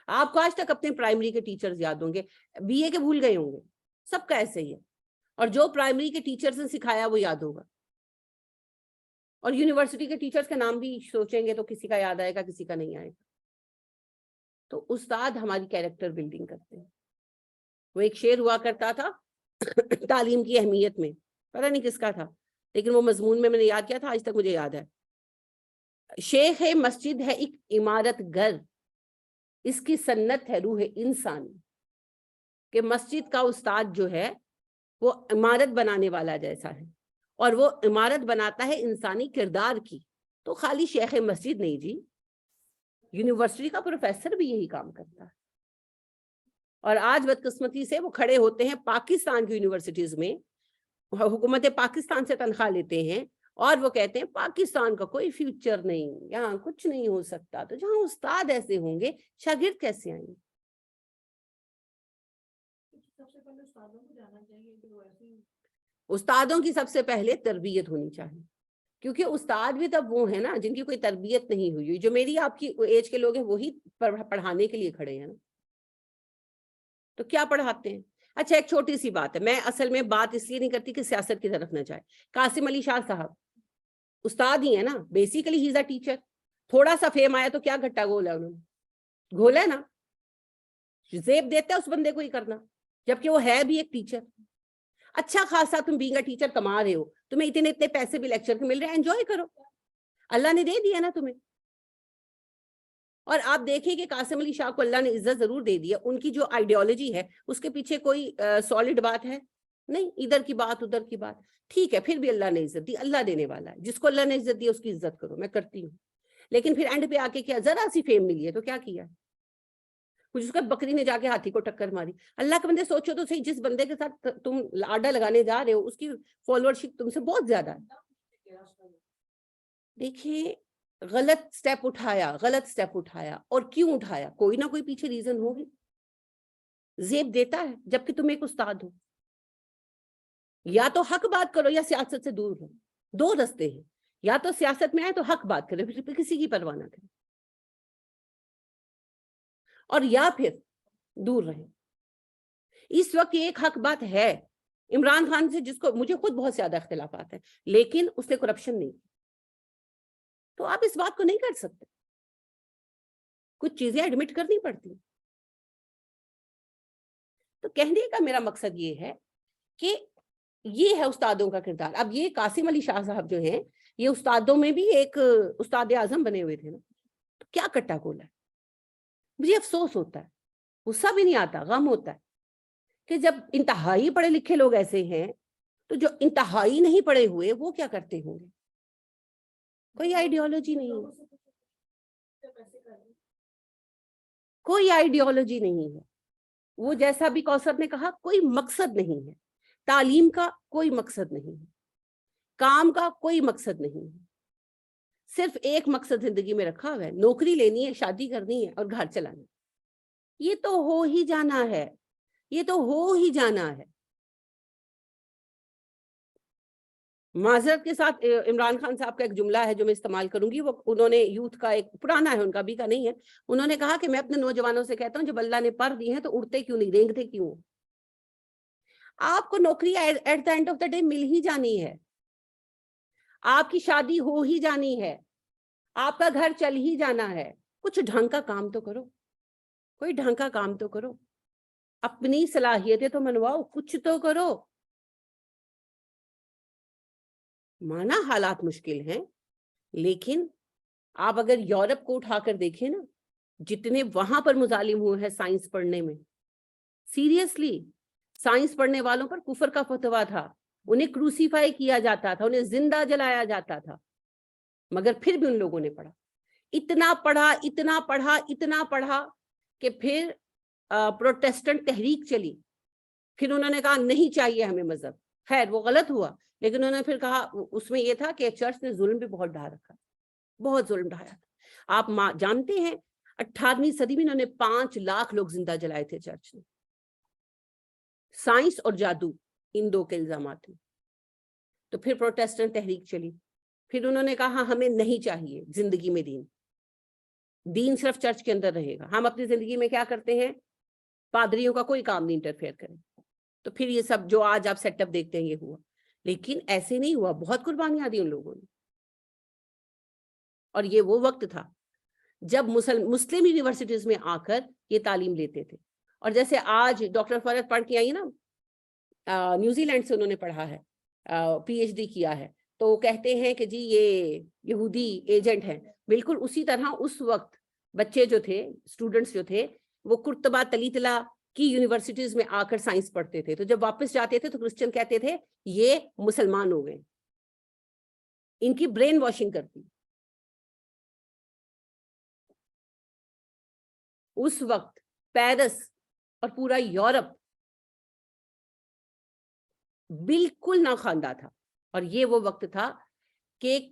آپ کو آج تک اپنے پرائمری کے ٹیچرز یاد ہوں گے، بی اے کے بھول گئے ہوں گے، سب کا ایسے ہی ہے، اور جو پرائمری کے ٹیچرز نے سکھایا وہ یاد ہوگا، اور یونیورسٹی کے ٹیچرز کے نام بھی سوچیں گے تو کسی کا یاد آئے گا کسی کا نہیں آئے گا۔ تو استاد ہماری کیریکٹر بلڈنگ کرتے ہیں۔ وہ ایک شعر ہوا کرتا تھا تعلیم کی اہمیت میں، پتہ نہیں کس کا تھا، لیکن وہ مضمون میں نے یاد کیا تھا، آج تک مجھے یاد ہے۔ شیخ مسجد ہے ایک عمارت گر، اس کی سنت ہے روح انسانی، کہ مسجد کا استاد جو ہے وہ عمارت بنانے والا جیسا ہے، اور وہ عمارت بناتا ہے انسانی کردار کی۔ تو خالی شیخ مسجد نہیں جی، یونیورسٹی کا پروفیسر بھی یہی کام کرتا ہے، اور آج بدقسمتی سے وہ کھڑے ہوتے ہیں پاکستان کی یونیورسٹیز میں، حکومت پاکستان سے تنخواہ لیتے ہیں، اور وہ کہتے ہیں پاکستان کا کوئی فیوچر نہیں, یہاں کچھ نہیں ہو سکتا. تو جہاں استاد ایسے ہوں گے شاگرد کیسے آئیں گے؟ سب سے پہلے استادوں کو جانا چاہیے کہ وہ ایسی استادوں کی سب سے پہلے تربیت ہونی چاہیے, کیونکہ استاد بھی تب وہ ہیں نا جن کی کوئی تربیت نہیں ہوئی. جو میری آپ کی ایج کے لوگ ہیں وہی پڑھانے کے لیے کھڑے ہیں نا, تو کیا پڑھاتے ہیں؟ اچھا ایک چھوٹی سی بات ہے, میں اصل میں بات اس لیے نہیں کرتی کہ سیاست کی طرف نہ جائے. قاسم علی شاہ صاحب استاد ہی ہے نا, basically he is a teacher. تھوڑا سا فیم آیا تو کیا گھٹا گھولا انہوں نے, گھولا ہے نا, زیب دیتا ہے اس بندے کو ہی کرنا, جبکہ وہ ہے بھی ایک ٹیچر. اچھا خاصا تم بینگ اے ٹیچر کما رہے ہو, تمہیں اتنے پیسے بھی لیکچر کے مل رہے ہیں, انجوائے کرو, اللہ نے دے دیا نا تمہیں. اور آپ دیکھیں کہ قاسم علی شاہ کو اللہ نے عزت ضرور دے دی ہے, ان کی جو آئیڈیالوجی ہے اس کے پیچھے کوئی سالڈ بات ہے نہیں, ادھر کی بات ادھر کی بات. ٹھیک ہے, پھر بھی اللہ نے عزت دی, اللہ دینے والا ہے, جس کو اللہ نے عزت دی اس کی عزت کرو, میں کرتی ہوں. لیکن پھر اینڈ پہ آ کے کیا, ذرا سی فیم ملی ہے تو کیا کیا, کچھ اس کا بکری نے جا کے ہاتھی کو ٹکر ماری. اللہ کے بندے سوچو تو صحیح, جس بندے کے ساتھ تم آڈا لگانے جا رہے ہو اس کی فالوورشپ تم سے بہت زیادہ ہے. دیکھیں غلط سٹیپ اٹھایا, اور کیوں اٹھایا, کوئی نہ کوئی پیچھے ریزن ہوگی. زیب دیتا ہے جبکہ تم ایک استاد ہو. یا تو حق بات کرو یا سیاست سے دور ہو, دو رستے ہیں. یا تو سیاست میں آئے تو حق بات کرے, پھر کسی کی پرواہ نہ کرے, اور یا پھر دور رہے. اس وقت ایک حق بات ہے عمران خان سے, جس کو مجھے خود بہت زیادہ اختلافات ہیں, لیکن اس نے کرپشن نہیں کی. تو آپ اس بات کو نہیں کر سکتے, کچھ چیزیں ایڈمٹ کرنی پڑتی. تو کہنے کا میرا مقصد یہ ہے کہ یہ ہے استادوں کا کردار. اب یہ قاسم علی شاہ صاحب جو ہیں, یہ استادوں میں بھی ایک استاد اعظم بنے ہوئے تھے نا, تو کیا کٹا گولا ہے. مجھے افسوس ہوتا ہے, غصہ بھی نہیں آتا, غم ہوتا ہے کہ جب انتہائی پڑھے لکھے لوگ ایسے ہیں تو جو انتہائی نہیں پڑھے ہوئے وہ کیا کرتے ہوں گے. کوئی آئیڈیالوجی نہیں ہے, کوئی آئیڈیالوجی نہیں ہے. وہ جیسا بھی کوثر نے کہا, کوئی مقصد نہیں ہے. تعلیم کا کوئی مقصد نہیں ہے, کام کا کوئی مقصد نہیں ہے. صرف ایک مقصد زندگی میں رکھا ہوا ہے, نوکری لینی ہے, شادی کرنی ہے اور گھر چلانا. یہ تو ہو ہی جانا ہے, یہ تو ہو ہی جانا ہے. معذرت کے ساتھ عمران خان صاحب کا ایک جملہ ہے جو میں استعمال کروں گی, وہ انہوں نے یوتھ کا, ایک پرانا ہے ان کا, بھی کا نہیں ہے. انہوں نے کہا کہ میں اپنے نوجوانوں سے کہتا ہوں جب اللہ نے پر دی ہیں تو اڑتے کیوں نہیں, رینگتے کیوں. آپ کو نوکری at the end of the day مل ہی جانی ہے, آپ کی شادی ہو ہی جانی ہے, آپ کا گھر چل ہی جانا ہے. کچھ ڈھنگ کا کام تو کرو, کوئی ڈھنگ کا کام تو کرو, اپنی صلاحیتیں تو منواؤ, کچھ تو کرو. مانا حالات مشکل ہیں, لیکن آپ اگر یورپ کو اٹھا کر دیکھیں نا, جتنے وہاں پر مظالم ہوئے ہیں سائنس پڑھنے میں, سیریسلی سائنس پڑھنے والوں پر کفر کا فتویٰ تھا, انہیں کروسیفائی کیا جاتا تھا, انہیں زندہ جلایا جاتا تھا, مگر پھر بھی ان لوگوں نے پڑھا. اتنا پڑھا کہ پھر پروٹیسٹنٹ تحریک چلی, پھر انہوں نے کہا نہیں چاہیے ہمیں مذہب. خیر وہ غلط ہوا, لیکن انہوں نے پھر کہا, اس میں یہ تھا کہ چرچ نے ظلم بھی بہت ڈھا رکھا, بہت ظلم ڈھایا تھا. آپ جانتے ہیں 18ویں صدی میں انہوں نے 5 لاکھ لوگ زندہ جلائے تھے چرچ نے, سائنس اور جادو ان دو کے الزامات میں. تو پھر پروٹیسٹنٹ تحریک چلی, پھر انہوں نے کہا ہمیں نہیں چاہیے زندگی میں دین صرف چرچ کے اندر رہے گا, ہم اپنی زندگی میں کیا کرتے ہیں, پادریوں کا کوئی کام نہیں انٹرفیئر کریں. تو پھر یہ سب جو آج آپ سیٹ اپ دیکھتے ہیں یہ ہوا, لیکن ایسے نہیں ہوا, بہت قربانیاں دی ان لوگوں نے. اور یہ وہ وقت تھا جب مسلم یونیورسٹیز میں آ کر یہ تعلیم لیتے تھے. اور جیسے آج ڈاکٹر فرد پڑھ کے آئی نا, نیوزی لینڈ سے انہوں نے پڑھا ہے, پی ایچ ڈی کیا ہے, تو وہ کہتے ہیں کہ جی یہ یہودی ایجنٹ ہیں. بالکل اسی طرح اس وقت بچے جو تھے, اسٹوڈنٹس جو تھے, وہ قرطبہ تلیتلا کی یونیورسٹیز میں آ کر سائنس پڑھتے تھے. تو جب واپس جاتے تھے تو کرسچن کہتے تھے یہ مسلمان ہو گئے, ان کی برین واشنگ کرتی. اس وقت پیرس اور پورا یورپ بالکل ناخواندہ تھا, اور یہ وہ وقت تھا کہ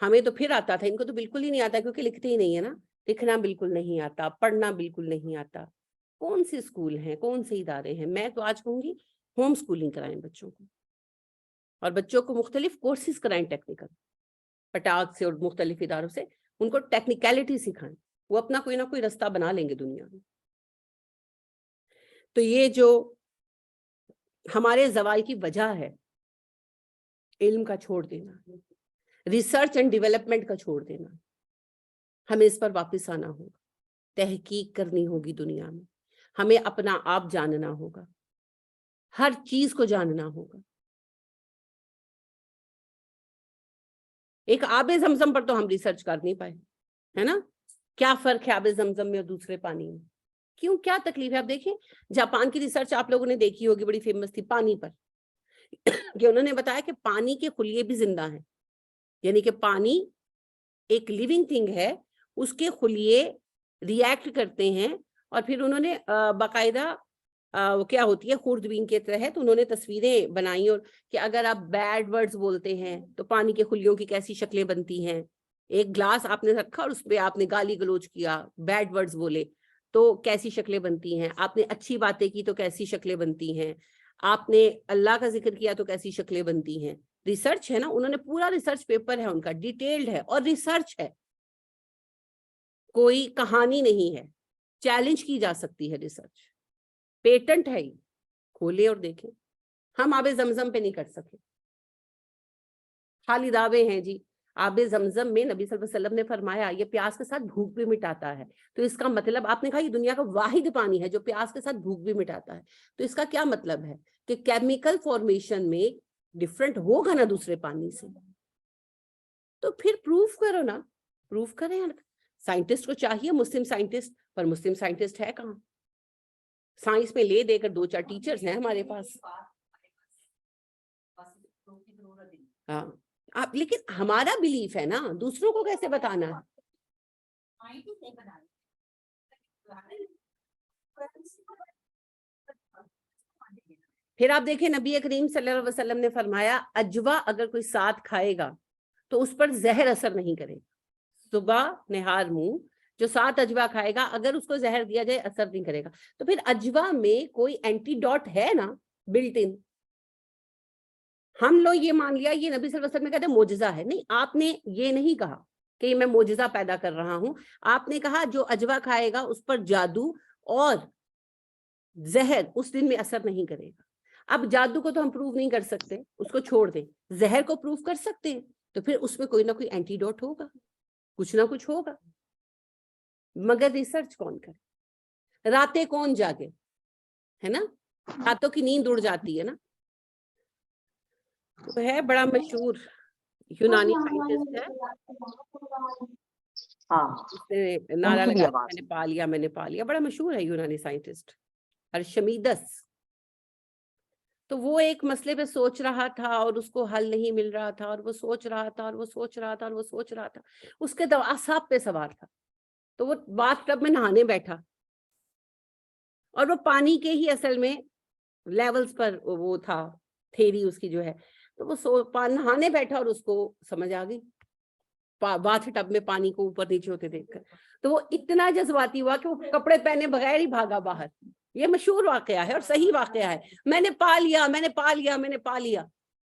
ہمیں تو پھر آتا تھا, ان کو تو بالکل ہی نہیں آتا کیونکہ لکھتے ہی نہیں ہے نا, لکھنا بالکل نہیں آتا, پڑھنا بالکل نہیں آتا. کون سے اسکول ہیں, کون سے ادارے ہیں؟ میں تو آج کہوں گی ہوم اسکولنگ کرائیں بچوں کو, اور بچوں کو مختلف کورسز کرائیں ٹیکنیکل, پٹاخ سے اور مختلف اداروں سے, ان کو ٹیکنیکلٹی سکھائیں, وہ اپنا کوئی نہ کوئی رستہ بنا لیں گے دنیا میں. تو یہ جو ہمارے زوال کی وجہ ہے, علم کا چھوڑ دینا, ریسرچ اینڈ ڈیولپمنٹ کا چھوڑ دینا, ہمیں اس پر واپس آنا ہوگا, تحقیق کرنی ہوگی دنیا میں, ہمیں اپنا آپ جاننا ہوگا, ہر چیز کو جاننا ہوگا. ایک آب زمزم پر تو ہم ریسرچ کر نہیں پائے, ہے نا, کیا فرق ہے آب زمزم میں اور دوسرے پانی میں, کیوں, کیا تکلیف ہے؟ آپ دیکھیں جاپان کی ریسرچ آپ لوگوں نے دیکھی ہوگی, بڑی فیمس تھی پانی پر, کہ انہوں نے بتایا کہ پانی کے خلیے بھی زندہ ہیں, یعنی کہ پانی ایک لیونگ تھنگ ہے, اس کے خلیے ریئیکٹ کرتے ہیں, اور پھر انہوں نے باقاعدہ وہ کیا ہوتی ہے خوردبین کے تحت انہوں نے تصویریں بنائی, اور کہ اگر آپ بیڈ ورڈز بولتے ہیں تو پانی کے خلیوں کی کیسی شکلیں بنتی ہیں. ایک گلاس آپ نے رکھا اور اس پہ آپ نے گالی گلوچ کیا, بیڈ ورڈز بولے تو کیسی شکلیں بنتی ہیں, آپ نے اچھی باتیں کی تو کیسی شکلیں بنتی ہیں, آپ نے اللہ کا ذکر کیا تو کیسی شکلیں بنتی ہیں. ریسرچ ہے نا, انہوں نے پورا ریسرچ پیپر ہے ان کا, ڈیٹیلڈ ہے, اور ریسرچ ہے, کوئی کہانی نہیں ہے, چیلنج کی جا سکتی ہے ریسرچ, پیٹنٹ ہے, یہ کھولے اور دیکھیں. ہم آب زمزم پہ نہیں کر سکے, خالی دعوے ہیں جی. آب زمزم میں نبی صلی اللہ علیہ وسلم نے فرمایا یہ پیاس کے ساتھ بھوک بھی مٹاتا ہے, تو اس کا مطلب آپ نے کہا یہ دنیا کا واحد پانی ہے جو پیاس کے ساتھ بھوک بھی مٹاتا ہے, تو اس کا کیا مطلب ہے کہ کیمیکل فارمیشن میں ڈفرنٹ ہوگا نا دوسرے پانی سے, تو پھر پروف کرو نا, پروف کریں. سائنٹسٹ کو چاہیے, مسلم سائنٹسٹ, پر مسلم سائنٹسٹ ہے کہاں؟ سائنس میں لے دے کر 2-4 ٹیچرز ہیں ہمارے پاس. ہاں, آپ لیکن ہمارا بلیف ہے نا, دوسروں کو کیسے بتانا ہے؟ پھر آپ دیکھیں نبی کریم صلی اللہ علیہ وسلم نے فرمایا اجوا اگر کوئی ساتھ کھائے گا تو اس پر زہر اثر نہیں کرے, صبح نہار منہ جو 7 اجوا کھائے گا اگر اس کو زہر دیا جائے اثر نہیں کرے گا. تو پھر اجوا میں کوئی اینٹی ڈاٹ ہے نا بلٹ ان. ہم لوگ یہ مان لیا یہ نبی صلی اللہ علیہ وسلم نے کہتے ہیں معجزہ ہے. نہیں, آپ نے یہ نہیں کہا کہ میں معجزہ پیدا کر رہا ہوں, آپ نے کہا جو اجوا کھائے گا اس پر جادو اور زہر اس دن میں اثر نہیں کرے گا. اب جادو کو تو ہم پروف نہیں کر سکتے, اس کو چھوڑ دیں, زہر کو پروف کر سکتے ہیں, تو پھر اس میں کوئی نہ کوئی اینٹی ڈاٹ ہوگا, کچھ نہ کچھ ہوگا. مگر ریسرچ کون کرے, راتیں کون جاگے, ہے نا, راتوں کی نیند اڑ جاتی ہے نا. تو ہے بڑا مشہور یونانی سائنٹسٹ ہے, اس نے نعرہ لگا میں نے پا لیا, میں نے پا لیا, بڑا مشہور ہے یونانی سائنٹسٹ ارشمیدس. تو وہ ایک مسئلے پہ سوچ رہا تھا اور اس کو حل نہیں مل رہا تھا, اور وہ سوچ رہا تھا اور وہ سوچ رہا تھا اور وہ سوچ رہا تھا, اس کے اعصاب پہ سوار تھا. تو وہ باتھ ٹب میں نہانے بیٹھا, اور وہ پانی کے ہی اصل میں لیولز پر وہ تھا تھیری اس کی جو ہے, تو وہ نہانے بیٹھا اور اس کو سمجھ آ گئی باتھ ٹب میں پانی کو اوپر نیچے ہوتے دیکھ کر. تو وہ اتنا جذباتی ہوا کہ وہ کپڑے پہنے بغیر ہی بھاگا باہر. یہ مشہور واقعہ ہے اور صحیح واقعہ ہے, میں نے پا لیا, میں نے پا لیا, میں نے پا لیا,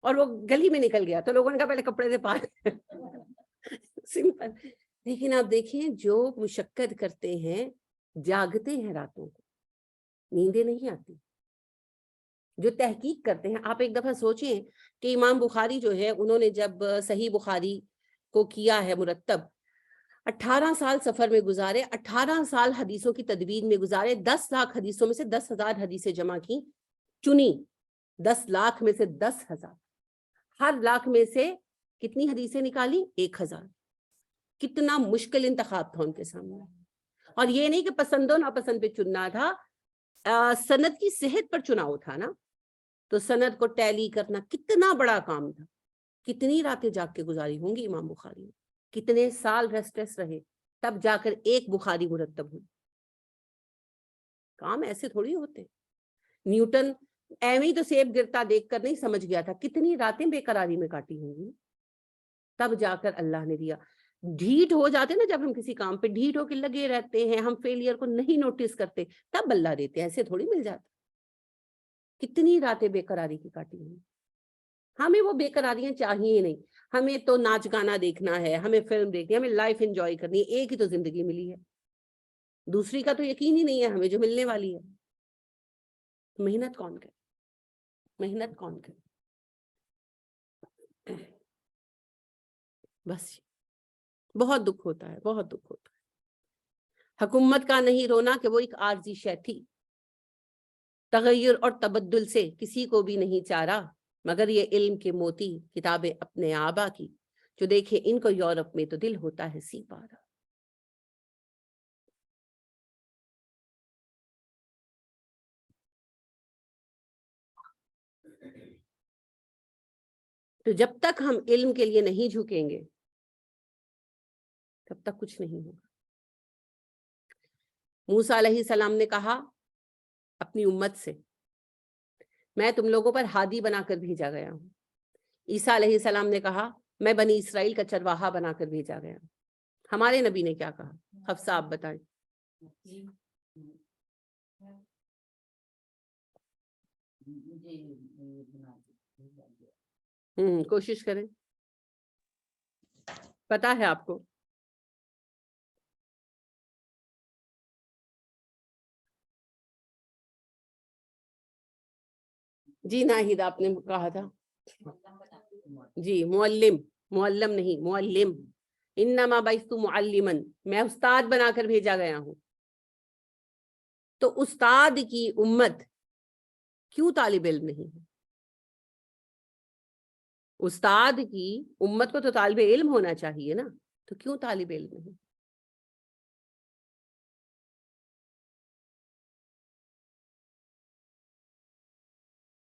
اور وہ گلی میں نکل گیا. تو لوگوں نے کہا پہلے کپڑے سے پا سمپل. لیکن آپ دیکھیں جو مشقت کرتے ہیں جاگتے ہیں راتوں کو, نیندیں نہیں آتی, جو تحقیق کرتے ہیں. آپ ایک دفعہ سوچیں کہ امام بخاری جو ہے انہوں نے جب صحیح بخاری کو کیا ہے مرتب, 18 سال سفر میں گزارے, 18 سال حدیثوں کی تدوین میں گزارے, 10 لاکھ حدیثوں میں سے 10,000 حدیثیں جمع کی, چنی 10 لاکھ میں سے 10,000, ہر لاکھ میں سے کتنی حدیثیں نکالی؟ 1,000. کتنا مشکل انتخاب تھا ان کے سامنے. اور یہ نہیں کہ پسند و ناپسند پہ چننا تھا, سند کی صحت پر چناؤ تھا نا. تو سند کو ٹیلی کرنا کتنا بڑا کام تھا. کتنی راتیں جاگ کے گزاری ہوں گی امام بخاری نے, کتنے سال ریسٹلیس رہے, تب جا کر ایک بخاری مرتب ہوئی. کام ایسے تھوڑی ہوتے. نیوٹن ایویں تو سیب گرتا دیکھ کر نہیں سمجھ گیا تھا, کتنی راتیں بے قراری میں کاٹی ہوں گی. تب جا کر اللہ نے دیا. ڈھیٹ ہو جاتے نا، جب ہم کسی کام پہ ڈھیٹ ہو کے لگے رہتے ہیں، ہم فیلئر کو نہیں نوٹس کرتے، تب اللہ دیتے ہیں، ایسے تھوڑی مل جاتا. کتنی راتیں بے قراری کی کاٹی ہیں. ہمیں وہ بے قراریاں چاہیے نہیں. ہمیں تو ناچ گانا دیکھنا ہے، ہمیں فلم دیکھنی ہے، ہمیں لائف انجوائے کرنی ہے. ایک ہی تو زندگی ملی ہے، دوسری کا تو یقین ہی نہیں ہے ہمیں جو ملنے والی ہے. محنت کون کرے، محنت کون کرے. بس بہت دکھ ہوتا ہے، بہت دکھ ہوتا ہے. حکومت کا نہیں رونا کہ وہ ایک عارضی شے تھی، تغیر اور تبدل سے کسی کو بھی نہیں چارہ، مگر یہ علم کے موتی کتابیں اپنے آبا کی، جو دیکھے ان کو یورپ میں تو دل ہوتا ہے سی پارا. تو جب تک ہم علم کے لیے نہیں جھکیں گے تب تک کچھ نہیں ہوگا. موسیٰ علیہ السلام نے کہا اپنی امت سے، میں تم لوگوں پر ہادی بنا کر بھیجا گیا ہوں. عیسیٰ علیہ السلام نے کہا میں بنی اسرائیل کا چرواہا بنا کر بھیجا گیا ہوں. ہمارے نبی نے کیا کہا؟ حفصہ آپ بتائیں. کوشش کریں، پتا ہے آپ کو. جی ناہید آپ نے کہا تھا. جی معلم، معلم نہیں معلم. انما بعثت معلما، میں استاد بنا کر بھیجا گیا ہوں. تو استاد کی امت کیوں طالب علم نہیں ہے؟ استاد کی امت کو تو طالب علم ہونا چاہیے نا، تو کیوں طالب علم نہیں؟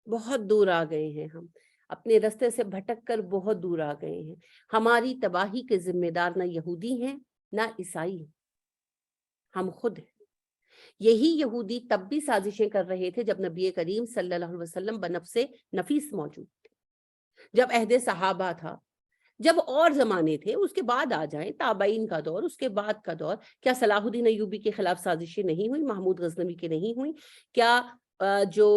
بہت دور آ گئے ہیں ہم، اپنے رستے سے بھٹک کر بہت دور آ گئے ہیں. ہماری تباہی کے ذمہ دار نہ یہودی ہیں نہ عیسائی ہیں، ہم خود ہیں. یہی یہودی تب بھی سازشیں کر رہے تھے جب نبی کریم صلی اللہ علیہ وسلم بنفس نفیس موجود تھے، جب عہد صحابہ تھا، جب اور زمانے تھے. اس کے بعد آ جائیں تابعین کا دور، اس کے بعد کا دور. کیا صلاح الدین ایوبی کے خلاف سازشیں نہیں ہوئی؟ محمود غزنوی کے نہیں ہوئی؟ کیا جو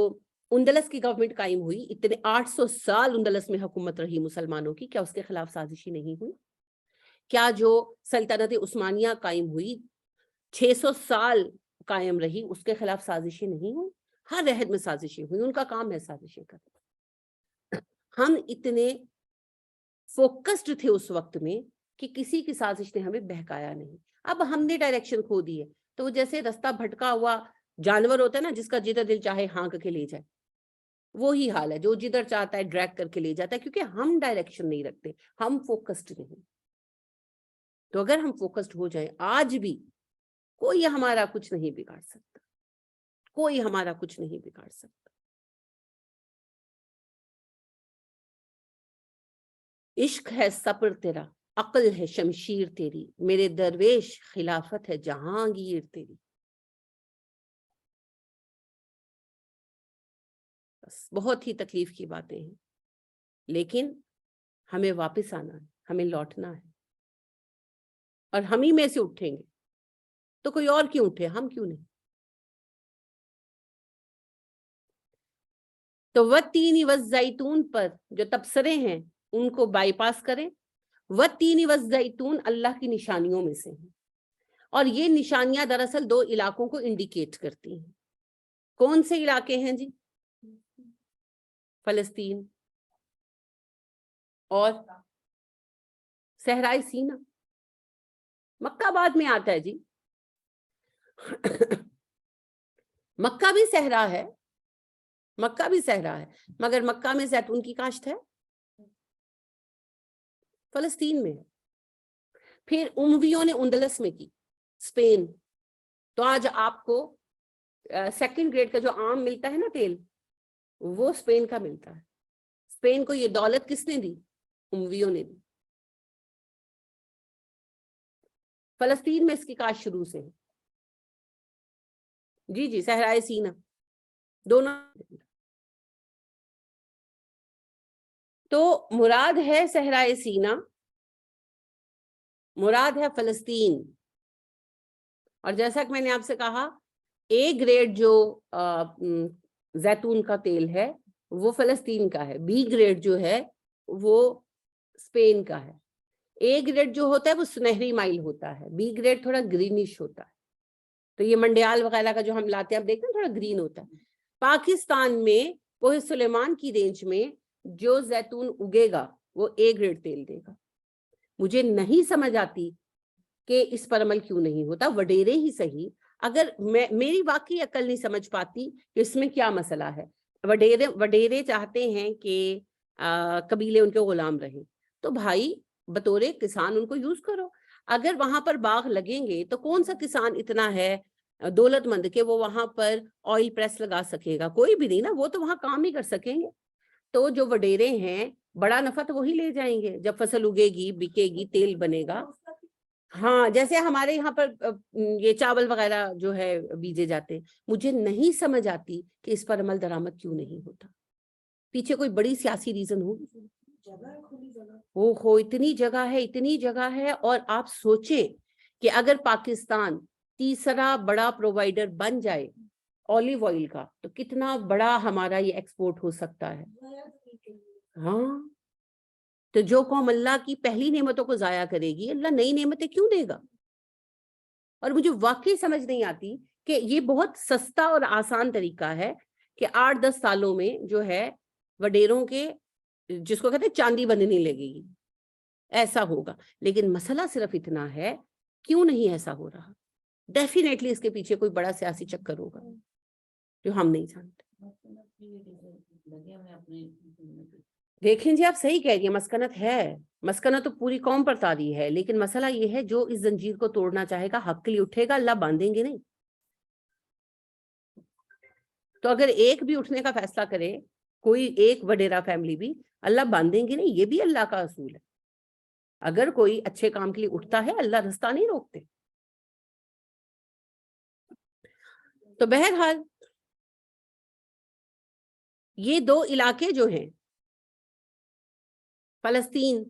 اندلس کی گورنمنٹ قائم ہوئی، اتنے 800 سال اندلس میں حکومت رہی مسلمانوں کی، کیا اس کے خلاف سازشیں نہیں ہوئی؟ کیا جو سلطنت عثمانیہ قائم ہوئی 600 سال قائم رہی، اس کے خلاف سازشیں نہیں ہوئی؟ ہر عہد میں سازشیں ہوئی، ان کا کام ہے سازشیں کرنا. ہم اتنے فوکسڈ تھے اس وقت میں کہ کسی کی سازش نے ہمیں بہکایا نہیں. اب ہم نے ڈائریکشن کھو دی ہے، تو وہ جیسے رستہ بھٹکا ہوا جانور ہوتا ہے نا، جس کا جدھر دل چاہے ہانک کے لے جائے، وہی حال ہے. جو جدھر چاہتا ہے ڈریگ کر کے لے جاتا ہے، کیونکہ ہم ڈائریکشن نہیں رکھتے، ہم فوکسڈ نہیں. تو اگر ہم فوکسڈ ہو جائیں، آج بھی کوئی ہمارا کچھ نہیں بگاڑ سکتا، کوئی ہمارا کچھ نہیں بگاڑ سکتا. عشق ہے صبر تیرا، عقل ہے شمشیر تیری، میرے درویش خلافت ہے جہانگیر تیری. بس بہت ہی تکلیف کی باتیں ہیں، لیکن ہمیں واپس آنا ہے، ہمیں لوٹنا ہے. اور ہم ہی میں سے اٹھیں گے تو کوئی اور کیوں اٹھے، ہم کیوں نہیں؟ تو والتین والزیتون پر جو تبصرے ہیں ان کو بائی پاس کریں. والتین والزیتون اللہ کی نشانیوں میں سے ہیں، اور یہ نشانیاں دراصل 2 علاقوں کو انڈیکیٹ کرتی ہیں. کون سے علاقے ہیں جی؟ فلسطین اور صحرائے سینا. مکہ بعد میں آتا ہے جی. مکہ بھی صحرا ہے، مکہ بھی صحرا ہے، مگر مکہ میں زیتون کی کاشت ہے، فلسطین میں ہے. پھر امویوں نے اندلس میں کی، اسپین. تو آج آپ کو 2nd گریڈ کا جو عام ملتا ہے نا تیل، وہ اسپین کا ملتا ہے. اسپین کو یہ دولت کس نے دی؟ امویوں نے دی. فلسطین میں اس کی کاشت شروع سے ہے. جی جی صحرائے سینا دونوں. تو مراد ہے صحرائے سینا مراد ہے فلسطین. اور جیسا کہ میں نے آپ سے کہا اے گریڈ جو زیتون کا تیل ہے وہ فلسطین کا ہے, بی گریڈ جو ہے وہ اسپین کا ہے. اے گریڈ جو ہوتا ہے وہ سنہری مائل ہوتا ہے, بی گریڈ تھوڑا گرینش ہوتا ہے. تو یہ منڈیال وغیرہ کا جو ہم لاتے ہیں آپ دیکھتے ہیں تھوڑا گرین ہوتا ہے. پاکستان میں کوہ سلیمان کی رینج میں جو زیتون اگے گا وہ اے گریڈ تیل دے گا. مجھے نہیں سمجھ آتی کہ اس پر عمل کیوں نہیں ہوتا. وڈیرے ہی صحیح, اگر میری واقعی عقل نہیں سمجھ پاتی کہ اس میں کیا مسئلہ ہے. وڈیرے چاہتے ہیں کہ قبیلے ان کے غلام رہیں, تو بھائی بطور کسان ان کو یوز کرو. اگر وہاں پر باغ لگیں گے تو کون سا کسان اتنا ہے دولت مند کہ وہ وہاں پر آئل پریس لگا سکے گا؟ کوئی بھی نہیں نا, وہ تو وہاں کام ہی کر سکیں گے. تو جو وڈیرے ہیں بڑا نفع تو وہی لے جائیں گے, جب فصل اگے گی بکے گی تیل بنے گا. ہاں, جیسے ہمارے یہاں پر یہ چاول وغیرہ جو ہے بیجے جاتے ہیں. مجھے نہیں سمجھ آتی کہ اس پر عمل درآمد کیوں نہیں ہوتا. پیچھے کوئی بڑی سیاسی ریزن ہوگی. ہو اتنی جگہ ہے. اور آپ سوچیں کہ اگر پاکستان تیسرا بڑا پرووائڈر بن جائے اولیو آئل کا تو کتنا بڑا ہمارا یہ ایکسپورٹ ہو سکتا ہے. ہاں, تو جو قوم اللہ کی پہلی نعمتوں کو ضائع کرے گی اللہ نئی نعمتیں کیوں دے گا؟ اور مجھے واقعی سمجھ نہیں آتی کہ یہ بہت سستا اور آسان طریقہ ہے کہ 8-10 سالوں میں جو ہے وڈیروں کے جس کو کہتے ہیں چاندی بننے لگے گی, ایسا ہوگا. لیکن مسئلہ صرف اتنا ہے, کیوں نہیں ایسا ہو رہا؟ ڈیفینیٹلی اس کے پیچھے کوئی بڑا سیاسی چکر ہوگا جو ہم نہیں جانتے. دیکھیں جی, آپ صحیح کہہ رہی ہیں, مسکنت ہے, مسکنت تو پوری قوم پر طاری ہے. لیکن مسئلہ یہ ہے جو اس زنجیر کو توڑنا چاہے گا حق کے لیے اٹھے گا, اللہ باندھیں گے نہیں. تو اگر ایک بھی اٹھنے کا فیصلہ کرے, کوئی ایک وڈیرا فیملی بھی, اللہ باندھیں گے نہیں. یہ بھی اللہ کا اصول ہے. اگر کوئی اچھے کام کے لیے اٹھتا ہے اللہ رستہ نہیں روکتے. تو بہرحال یہ دو علاقے جو ہیں فلسطین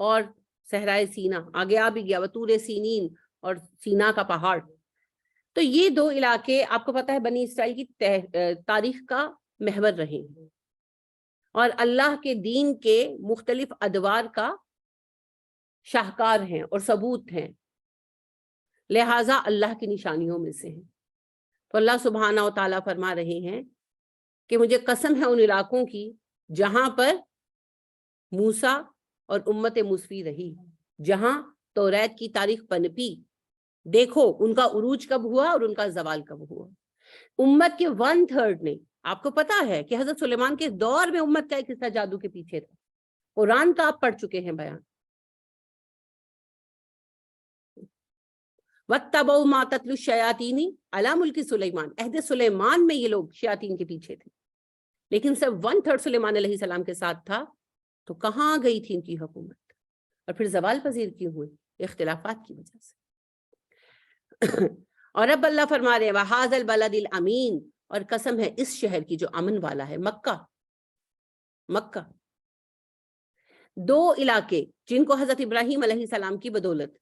اور صحرائے سینا, آگے آ بھی گیا وطور سینین اور سینا کا پہاڑ, تو یہ دو علاقے آپ کو پتا ہے بنی اسرائیل کی تاریخ کا محور رہے ہیں اور اللہ کے دین کے مختلف ادوار کا شاہکار ہیں اور ثبوت ہیں, لہٰذا اللہ کی نشانیوں میں سے ہیں. تو اللہ سبحانہ و تعالیٰ فرما رہے ہیں کہ مجھے قسم ہے ان علاقوں کی جہاں پر موسیٰ اور امت موسوی رہی, جہاں توریت کی تاریخ پنپی. دیکھو ان کا عروج کب ہوا اور ان کا زوال کب ہوا. امت کے 1/3 نے, آپ کو پتا ہے کہ حضرت سلیمان کے دور میں امت کا ایک حصہ جادو کے پیچھے تھا. قرآن کا آپ پڑھ چکے ہیں بیان. وَاتَّبَعُوا مَا تَتْلُو الشَّيَاطِينُ عَلَىٰ مُلْكِ سُلَيْمَانَ, عہد سلیمان میں یہ لوگ شیاطین کے پیچھے تھے. لیکن صرف 1/3 سلیمان علیہ السلام کے ساتھ تھا, تو کہاں گئی تھی ان کی حکومت؟ اور پھر زوال پذیر کیوں ہوئے؟ اختلافات کی وجہ سے. اور اب اللہ فرما رہے ہیں وَهَٰذَا الْبَلَدِ الْأَمِينَ, اور قسم ہے اس شہر کی جو امن والا ہے, مکہ. مکہ دو علاقے جن کو حضرت ابراہیم علیہ السلام کی بدولت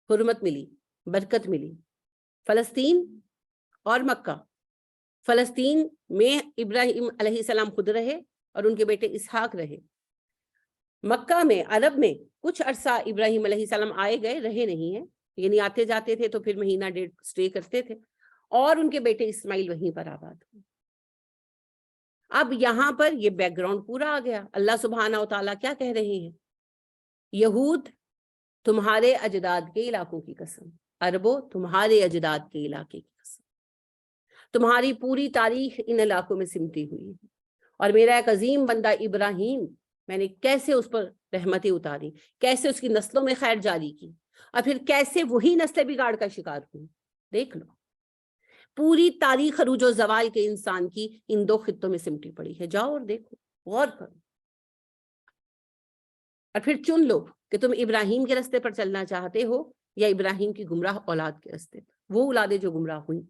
حرمت ملی, برکت ملی, فلسطین اور مکہ. فلسطین میں ابراہیم علیہ السلام خود رہے اور ان کے بیٹے اسحاق رہے. مکہ میں عرب میں کچھ عرصہ ابراہیم علیہ السلام آئے گئے, رہے نہیں ہیں, یعنی آتے جاتے تھے تو پھر مہینہ ڈیڑھ سٹے کرتے تھے, اور ان کے بیٹے اسماعیل وہیں پر آباد ہوئے. اب یہاں پر یہ بیک گراؤنڈ پورا آ گیا. اللہ سبحانہ و تعالیٰ کیا کہہ رہے ہیں؟ یہود تمہارے اجداد کے علاقوں کی قسم, عربوں تمہارے اجداد کے علاقے کی قسم, تمہاری پوری تاریخ ان علاقوں میں سمٹی ہوئی ہے. اور میرا ایک عظیم بندہ ابراہیم, میں نے کیسے اس پر رحمتیں اتاری, کیسے اس کی نسلوں میں خیر جاری کی, اور پھر کیسے وہی نسل بگاڑ کا شکار ہوئی. دیکھ لو, پوری تاریخ عروج و زوال کے انسان کی ان دو خطوں میں سمٹی پڑی ہے. جاؤ اور دیکھو, غور کرو, اور پھر چن لو کہ تم ابراہیم کے راستے پر چلنا چاہتے ہو یا ابراہیم کی گمراہ اولاد کے راستے پر, وہ اولادیں جو گمراہ ہوئیں.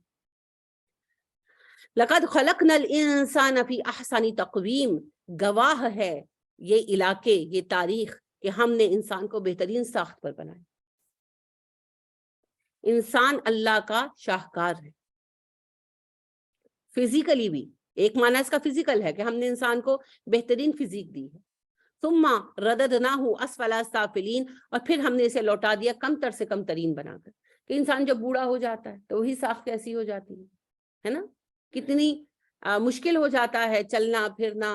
لَقَدْ خَلَقْنَا الْإِنسَانَ فِي أَحْسَنِ تَقْوِيمٍ, گواہ ہے یہ علاقے, یہ تاریخ, کہ کہ ہم نے انسان کو بہترین ساخت پر بنایا. انسان اللہ کا شاہکار ہے فزیکلی بھی. ایک معنی اس کا فزیکل ہے کہ ہم نے انسان کو بہترین فزیک دی ہے. ثم رددناہ اسفل سافلین, اور پھر ہم نے اسے لوٹا دیا کم تر سے کم ترین بنا کر. کہ انسان جب بوڑھا ہو جاتا ہے تو وہی ساخت کیسی ہو جاتی ہے نا, کتنی مشکل ہو جاتا ہے چلنا پھرنا,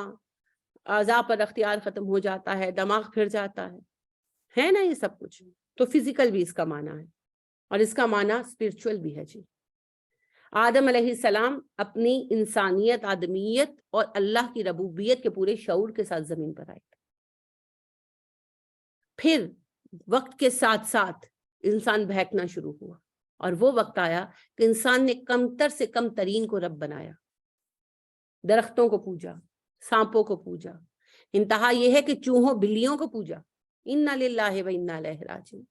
اعضاء پر اختیار ختم ہو جاتا ہے, دماغ پھر جاتا ہے نا یہ سب کچھ. تو فزیکل بھی اس کا معنی ہے, اور اس کا معنی اسپرچول بھی ہے. جی آدم علیہ السلام اپنی انسانیت, آدمیت اور اللہ کی ربوبیت کے پورے شعور کے ساتھ زمین پر آئے. پھر وقت کے ساتھ ساتھ انسان بہکنا شروع ہوا, اور وہ وقت آیا کہ انسان نے کم تر سے کم ترین کو رب بنایا. درختوں کو پوجا, سانپوں کو پوجا, انتہا یہ ہے کہ چوہوں بلیوں کو پوجا. انا للہ و انا الیہ راجعون.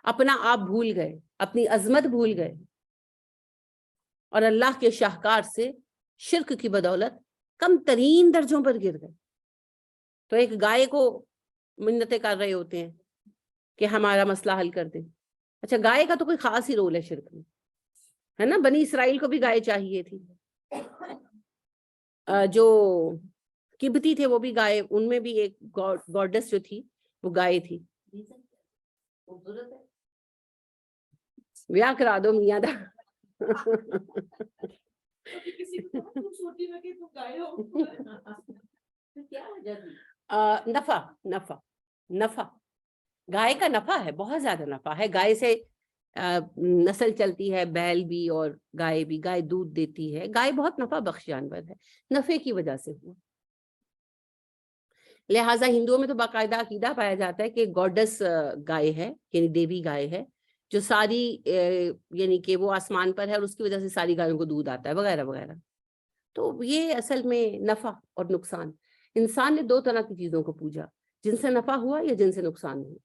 اپنا آپ بھول گئے, اپنی عظمت بھول گئے, اور اللہ کے شاہکار سے شرک کی بدولت کم ترین درجوں پر گر گئے. تو ایک گائے کو منتیں کر رہے ہوتے ہیں کہ ہمارا مسئلہ حل کر دیں. اچھا, گائے کا تو کوئی خاص ہی رول ہے شرک میں, ہے نا. بنی اسرائیل کو بھی گائے چاہیے تھی, جو قبطی تھے وہ بھی گائے, ان میں بھی ایک گاڈس جو تھی وہ گائے تھی. بیاہ کرا دو میاں دا. کسی کو خوبصورتی میں کہ تم گائے ہو. کیا وجہ تھی؟ نفع گائے کا نفع ہے, بہت زیادہ نفع ہے. گائے سے نسل چلتی ہے, بیل بھی اور گائے بھی. گائے دودھ دیتی ہے, گائے بہت نفع بخش جانور ہے, نفع کی وجہ سے ہوا. لہٰذا ہندوؤں میں تو باقاعدہ عقیدہ پایا جاتا ہے کہ گاڈس گائے ہے, یعنی دیوی گائے ہے, جو ساری یعنی کہ وہ آسمان پر ہے اور اس کی وجہ سے ساری گایوں کو دودھ آتا ہے وغیرہ وغیرہ. تو یہ اصل میں نفع اور نقصان. انسان نے دو طرح کی چیزوں کو پوجا, جن سے نفع ہوا یا جن سے نقصان ہوا.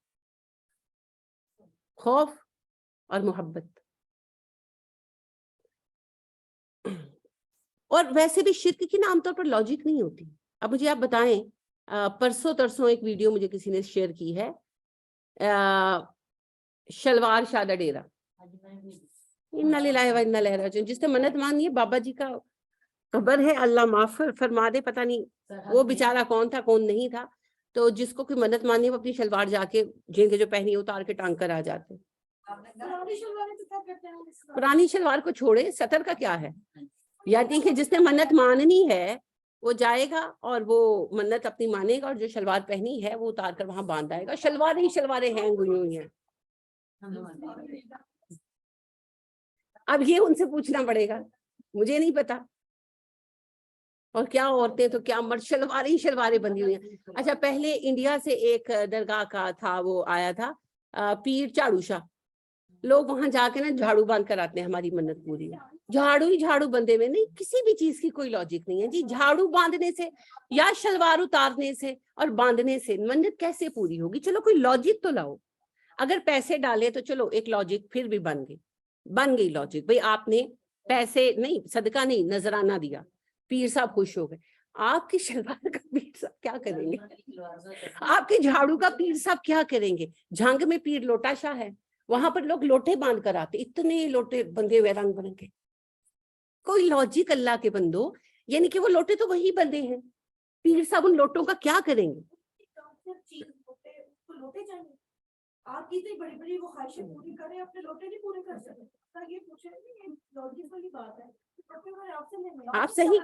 خوف اور محبت. اور ویسے بھی شرک کی نا عام طور پر لاجک نہیں ہوتی. اب مجھے آپ بتائیں, پرسوں ترسوں ایک ویڈیو مجھے کسی نے شیئر کی ہے, شلوار شادہ ڈیرا, انا للہ و انا الیہ راجعون, جس نے منت مانی ہے بابا جی کا قبر ہے, اللہ معاف فرما دے, پتہ نہیں وہ بیچارہ کون تھا کون نہیں تھا. تو جس کو کوئی منت مانی ہے وہ اپنی شلوار جا کے جن کے جو پہنی اتار کے ٹانگ کر آ جاتے ہیں. پرانی شلوار کو چھوڑے, سطر کا کیا ہے. یعنی کہ جس نے منت ماننی ہے وہ جائے گا اور وہ منت اپنی مانے گا, اور جو شلوار پہنی ہے وہ اتار کر وہاں باندھ آئے گا. شلواریں ہیں ہوئی ہیں. اب یہ ان سے پوچھنا پڑے گا, مجھے نہیں پتا. اور کیا عورتیں تو کیا مرد, شلواریں بندھی ہوئی ہیں. اچھا, پہلے انڈیا سے ایک درگاہ کا تھا, وہ آیا تھا پیر چاڑو شاہ. لوگ وہاں جا کے نا جھاڑو باندھ کر آتے ہیں, ہماری منت پوری. جھاڑو بندے میں نہیں, کسی بھی چیز کی کوئی لاجک نہیں ہے جی. جھاڑو باندھنے سے یا شلوار اتارنے سے اور باندھنے سے منت کیسے پوری ہوگی؟ چلو کوئی لاجک تو لاؤ. اگر پیسے ڈالے تو چلو ایک لاجک پھر بھی بن گئی لاجک. بھئی آپ نے پیسے نہیں, صدقہ نہیں, نذرانہ دیا, پیر صاحب خوش ہو گئے. آپ کی شلوار کا پیر صاحب کیا کریں گے؟ آپ کے جھاڑو کا پیر صاحب کیا کریں گے؟ جھنگ میں پیر لوٹا شاہ ہے, وہاں پر لوگ لوٹے باندھ کر آتے, اتنے لوٹے بندھے ہوئے رنگ برنگ کے. کوئی لاجک اللہ کے بندو, یعنی کہ وہ لوٹے تو وہی بندے ہیں, پیر صاحب ان لوٹوں کا کیا کریں گے؟ آپ کی اتنی بڑی بڑی وہ خواہشیں پوری کریں, اپنے لوٹے نہیں پورے کر سکتے. یہ پوچھے یہ لاجک والی بات ہے. آپ صحیح,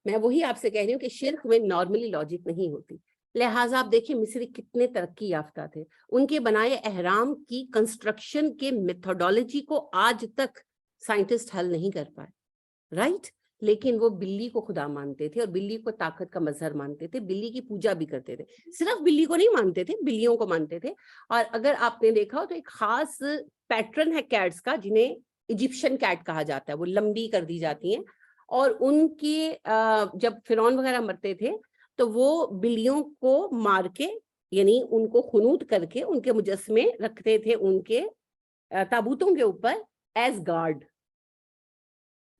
میں وہی آپ سے کہہ رہی ہوں کہ شرک میں نارملی لاجک نہیں ہوتی. لہٰذا آپ دیکھیں مصری کتنے ترقی یافتہ تھے, ان کے بنائے احرام کی کنسٹرکشن کے میتھڈولوجی کو آج تک سائنٹسٹ حل نہیں کر پائے, رائٹ. لیکن وہ بلی کو خدا مانتے تھے اور بلی کو طاقت کا مظہر مانتے تھے, بلی کی پوجا بھی کرتے تھے. صرف بلی کو نہیں مانتے تھے, بلیوں کو مانتے تھے. اور اگر آپ نے دیکھا ہو تو ایک خاص پیٹرن ہے کیٹس کا, جنہیں ایجپشن کیٹ کہا جاتا ہے. وہ لمبی کر دی جاتی ہیں, اور ان کے جب فرعون وغیرہ مرتے تھے تو وہ بلیوں کو مار کے, یعنی ان کو خنوط کر کے ان کے مجسمے رکھتے تھے ان کے تابوتوں کے اوپر as guard.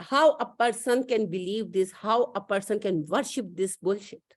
a person can believe this, how a person can worship this bullshit,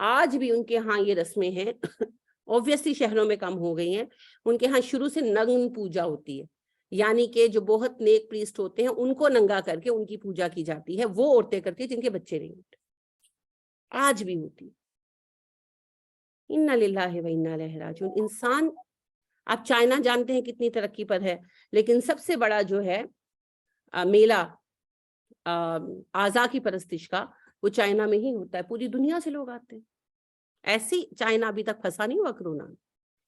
آج بھی ان کے ہاں یہ رسمیں ہیں، اوبویسلی شہروں میں کم ہو گئی ہیں، ان کے ہاں شروع سے نگن پوجا ہوتی ہے، یعنی کہ جو بہت نیک پریسٹ ہوتے ہیں ان کو ننگا کر کے ان کی پوجا کی جاتی ہے، وہ عورتیں کرتی ہیں جن کے بچے نہیں ہوتے، آج بھی ہوتی ہے۔ انا للہ و انا الیہ راجعون۔ انسان، آپ چائنا جانتے ہیں کتنی ترقی پر ہے، لیکن سب سے بڑا جو ہے میلہ اعضاء کی پرستش کا، وہ چائنا میں ہی ہوتا ہے، پوری دنیا سے لوگ آتے ہیں۔ ایسی چائنا ابھی تک پھنسا نہیں ہوا کرونا میں،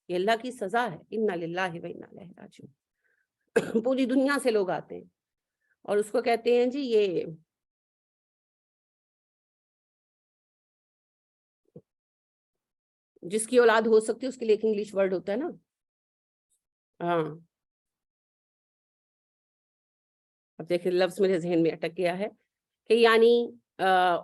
یہ اللہ کی سزا ہے، انا للہ و انا الیہ راجعون۔ پوری دنیا سے لوگ آتے ہیں اور اس کو کہتے ہیں جی یہ جس کی اولاد ہو سکتی ہے اس کے لیے ایک انگلش ورڈ ہوتا ہے نا، ہاں اب دیکھیں لفظ میرے ذہن میں اٹک گیا ہے، کہ یعنی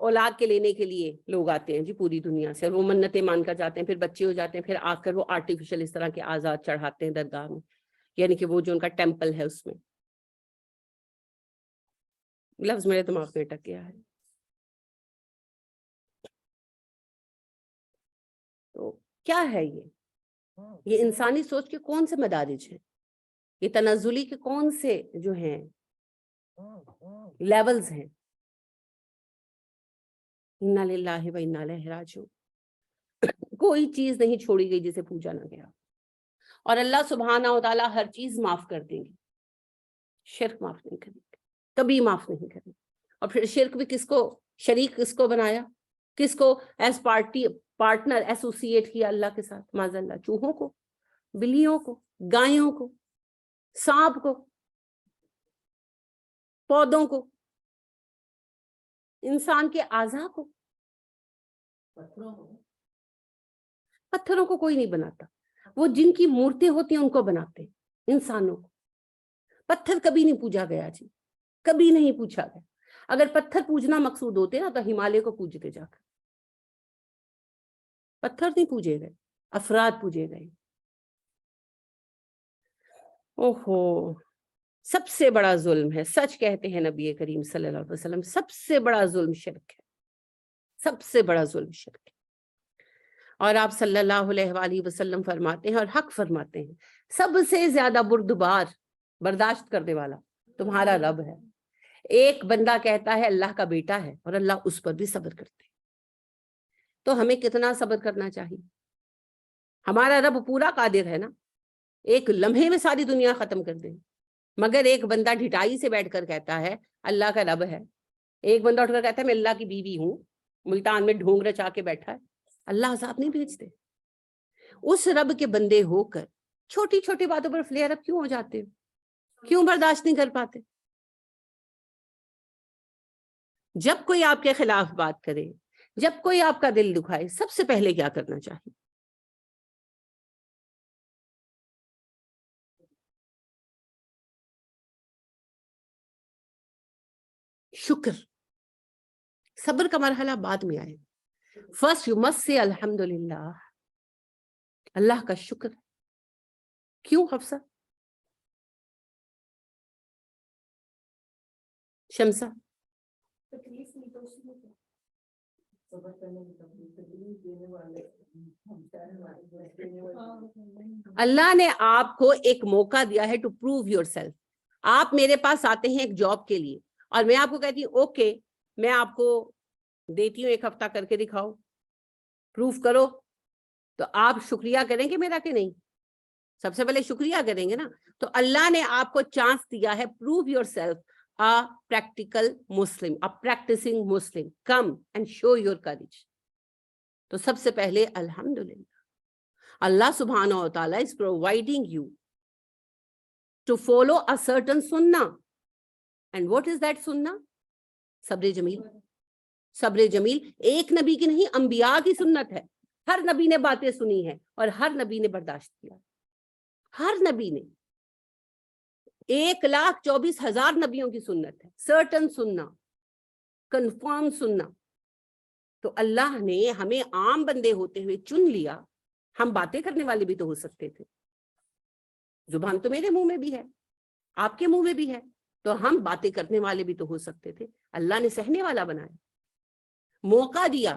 اولاد کے لینے کے لیے لوگ آتے ہیں جی پوری دنیا سے، وہ منتیں مان کر جاتے ہیں، پھر بچے ہو جاتے ہیں، پھر آ کر وہ آرٹیفیشل اس طرح کے آزاد چڑھاتے ہیں درگاہ میں، یعنی کہ وہ جو ان کا ٹیمپل ہے اس میں، لفظ میرے دماغ میں اٹک گیا ہے۔ تو کیا ہے یہ انسانی سوچ کے کون سے مدارج ہیں، یہ تنزلی کے کون سے جو ہیں لیولز ہیں؟ انا للہ و انا الیہ راجعون۔ کوئی چیز نہیں چھوڑی گئی جسے پوجا نہ گیا، اور اللہ سبحانہ و تعالیٰ ہر چیز معاف کر دیں گے، شرک معاف نہیں کریں گے، کبھی معاف نہیں کریں گے۔ اور پھر شرک بھی کس کو، شریک کس کو بنایا، کس کو ایز پارٹنر ایسوسیٹ کیا اللہ کے ساتھ؟ معاذ اللہ، چوہوں کو، بلیوں کو، گایوں کو، سانپ کو، پودوں کو، انسان کے اعضاء کو، پتھروں کو کوئی نہیں بناتا، وہ جن کی مورتیں ہوتی ہیں ان کو بناتے ہیں، انسانوں کو۔ پتھر کبھی نہیں پوجا گیا جی، کبھی نہیں پوچھا گیا۔ اگر پتھر پوجنا مقصود ہوتے نا تو ہمالیہ کو پوجتے جا کر، پتھر نہیں پوجے گئے، افراد پوجے گئے۔ اوہو، سب سے بڑا ظلم ہے، سچ کہتے ہیں نبی کریم صلی اللہ علیہ وسلم، سب سے بڑا ظلم شرک ہے، سب سے بڑا ظلم شرک ہے۔ اور آپ صلی اللہ علیہ وآلہ وسلم فرماتے ہیں، اور حق فرماتے ہیں، سب سے زیادہ بردبار، برداشت کرنے والا تمہارا رب ہے۔ ایک بندہ کہتا ہے اللہ کا بیٹا ہے اور اللہ اس پر بھی صبر کرتے ہیں، تو ہمیں کتنا صبر کرنا چاہیے؟ ہمارا رب پورا قادر ہے نا، ایک لمحے میں ساری دنیا ختم کر دے، مگر ایک بندہ ڈھٹائی سے بیٹھ کر کہتا ہے اللہ کا رب ہے، ایک بندہ اٹھ کر کہتا ہے میں اللہ کی بیوی ہوں، ملتان میں ڈھونگ رچا کے بیٹھا ہے، اللہ عذاب نہیں بھیجتے؟ اس رب کے بندے ہو کر چھوٹی چھوٹی باتوں پر فلیئر اپ کیوں ہو جاتے ہو؟ کیوں برداشت نہیں کر پاتے؟ جب کوئی آپ کے خلاف بات کرے، جب کوئی آپ کا دل دکھائے، سب سے پہلے کیا کرنا چاہیے؟ شکر۔ صبر کا مرحلہ بعد میں آئے، فرسٹ یو مسٹ سے الحمدللہ، اللہ کا شکر۔ کیوں حفصہ؟ شمسہ؟ تکلیف نہیں تو اس میں اللہ نے آپ کو ایک موقع دیا ہے ٹو پروو یور سیلف۔ آپ میرے پاس آتے ہیں ایک جاب کے لیے اور میں آپ کو کہتی ہوں اوکے میں آپ کو دیتی ہوں، ایک ہفتہ کر کے دکھاؤ، پروف کرو، تو آپ شکریہ کریں گے میرا کہ نہیں؟ سب سے پہلے شکریہ کریں گے نا۔ تو اللہ نے آپ کو چانس دیا ہے، prove your self a practical Muslim, a practicing Muslim, come and show your courage۔ تو سب سے پہلے الحمدللہ، اللہ سبحانہ و تعالیٰ is providing you to follow a certain sunnah, and what is that sunnah؟ صبر جمیل۔ صبر جمیل ایک نبی کی نہیں، انبیاء کی سنت ہے، ہر نبی نے باتیں سنی ہیں اور ہر نبی نے برداشت کیا، ہر نبی نے، 1,24,000 نبیوں کی سنت ہے، سرٹن سننا، کنفرم سننا۔ تو اللہ نے ہمیں عام بندے ہوتے ہوئے چن لیا، ہم باتیں کرنے والے بھی تو ہو سکتے تھے، زبان تو میرے منہ میں بھی ہے، آپ کے منہ میں بھی ہے، تو ہم باتیں کرنے والے بھی تو ہو سکتے تھے۔ اللہ نے سہنے والا بنایا، موقع دیا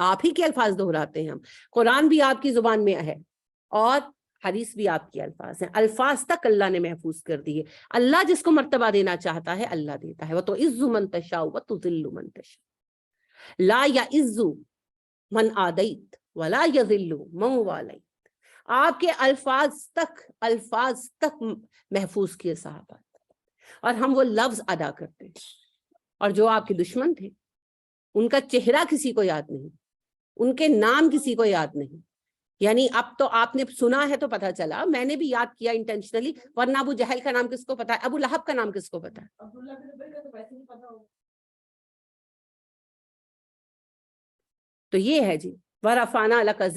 آپ ہی کے الفاظ دہراتے ہیں ہم. قرآن بھی آپ کی زبان میں ہے اور حدیث بھی آپ کے الفاظ ہیں. الفاظ تک اللہ نے محفوظ کر دی ہے. اللہ جس کو مرتبہ دینا چاہتا ہے اللہ دیتا ہے. وَتُعِزُّ مَن تَشَاءُ وَتُذِلُّ مَن تَشَاءُ لَا يَعِزُّ مَن عَادَيْتَ وَلَا يَذِلُّ مَن وَالَيْتَ. آپ کے الفاظ تک محفوظ کیے صحابہ, اور ہم وہ لفظ ادا کرتے ہیں. اور جو آپ کے دشمن تھے ان کا چہرہ کسی کو یاد نہیں, ان کے نام کسی کو یاد نہیں. یعنی اب تو آپ نے سنا ہے تو پتا چلا, میں نے بھی یاد کیا انٹینشنلی, ورنہ ابو جہل کا نام کس کو پتا ہے, ابو لہب کا نام کس کو پتا ہے. عبداللہ بن ابی کا تو ویسے نہیں پتا ہوگا. تو یہ ہے جی, وَرَفَعْنَا لَكَ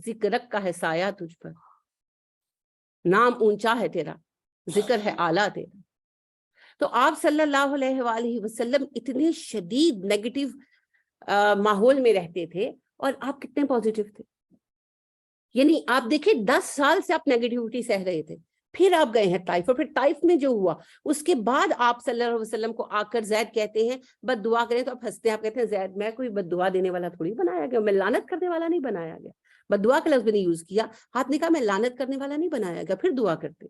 ذِكْرَكَ کا ہے سایہ تجھ پر, نام اونچا ہے تیرا, ذکر ہے اعلیٰ تیرا. تو آپ صلی اللہ علیہ وآلہ وسلم اتنے شدید نیگیٹو ماحول میں رہتے تھے, اور آپ کتنے پازیٹیو تھے. یعنی آپ دیکھیں 10 سال سے آپ نیگیٹیوٹی سہ رہے تھے, پھر آپ گئے ہیں طائف, اور پھر طائف میں جو ہوا اس کے بعد آپ صلی اللہ علیہ وسلم کو آ کر زید کہتے ہیں بد دعا کریں, تو آپ ہنستے ہیں, آپ کہتے ہیں زید میں کوئی بد دعا دینے والا تھوڑی بنایا گیا, میں لعنت کرنے والا نہیں بنایا گیا. بد دعا کا لفظ بھی نہیں یوز کیا, آپ نے کہا میں لعنت کرنے والا نہیں بنایا گیا, پھر دعا کرتے.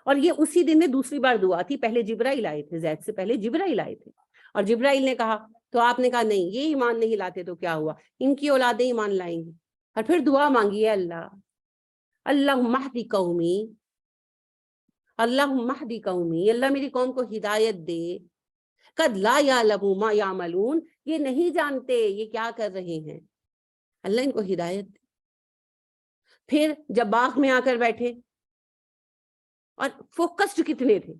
اور یہ اسی دن میں دوسری بار دعا تھی, پہلے جبرائیل آئے تھے, زید سے پہلے جبرائیل آئے تھے, اور جبرائیل نے کہا, تو آپ نے کہا نہیں یہ ایمان نہیں لاتے تو کیا ہوا, ان کی اولادیں ایمان لائیں گی. اور پھر دعا مانگی ہے اللہم اہدی قومی, اللہم اہدی قومی, اللہ میری قوم کو ہدایت دے. قد لا یعلموا ما یعملون, یہ نہیں جانتے یہ کیا کر رہے ہیں, اللہ ان کو ہدایت دے. پھر جب باغ میں آ کر بیٹھے, اور فوکسڈ کتنے تھے,